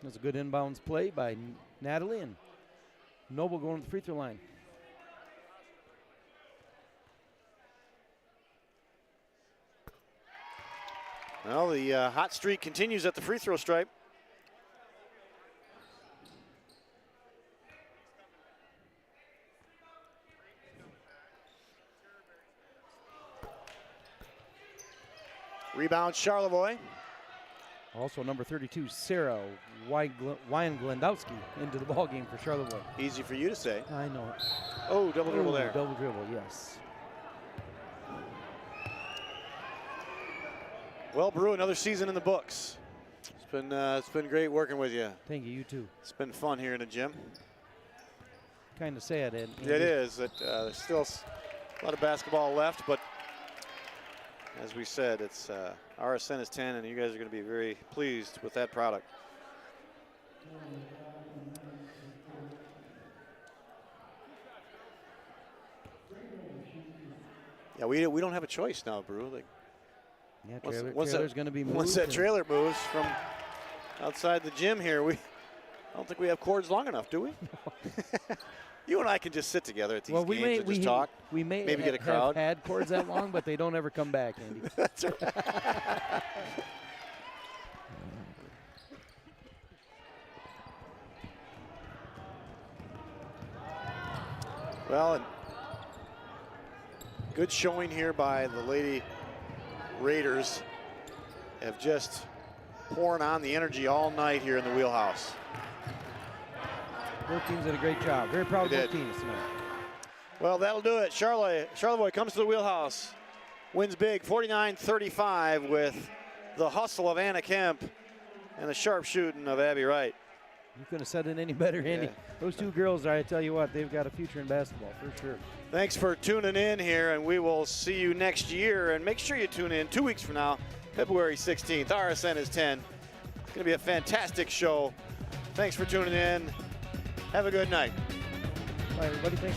That's a good inbounds play by Natalie, and Noble going to the free throw line. Well, the hot streak continues at the free throw stripe. Rebound, Charlevoix. Also, number 32, Sarah Wyan-Glendowski into the ball game for Charlevoix. Easy for you to say. I know it. Oh, double dribble there. Double dribble, yes. Well, Brew, another season in the books. It's been great working with you. Thank you. You too. It's been fun here in the gym. Kind of sad, Ed. It is. There's still a lot of basketball left, but as we said, it's RSN is 10, and you guys are going to be very pleased with that product. Yeah, we don't have a choice now, Brew. Yeah, trailer's going to be moved. Once that trailer moves from outside the gym here, I don't think we have cords long enough, do we? You and I can just sit together at these games and just talk. We may maybe get a crowd. Have had cords that long, but they don't ever come back, Andy. That's right. Well, and good showing here by the Lady Raiders. Have just pouring on the energy all night here in the wheelhouse. Both teams did a great job. Very proud of They both did. teams tonight. Well, that'll do it. Charlevoix comes to the wheelhouse. Wins big, 49-35 with the hustle of Anna Kemp and the sharp shooting of Abby Wright. You couldn't have said it any better, Andy. Yeah. Those two girls, I tell you what, they've got a future in basketball for sure. Thanks for tuning in here, and we will see you next year. And make sure you tune in 2 weeks from now, February 16th. RSN is 10. It's going to be a fantastic show. Thanks for tuning in. Have a good night. Bye, everybody. Thanks.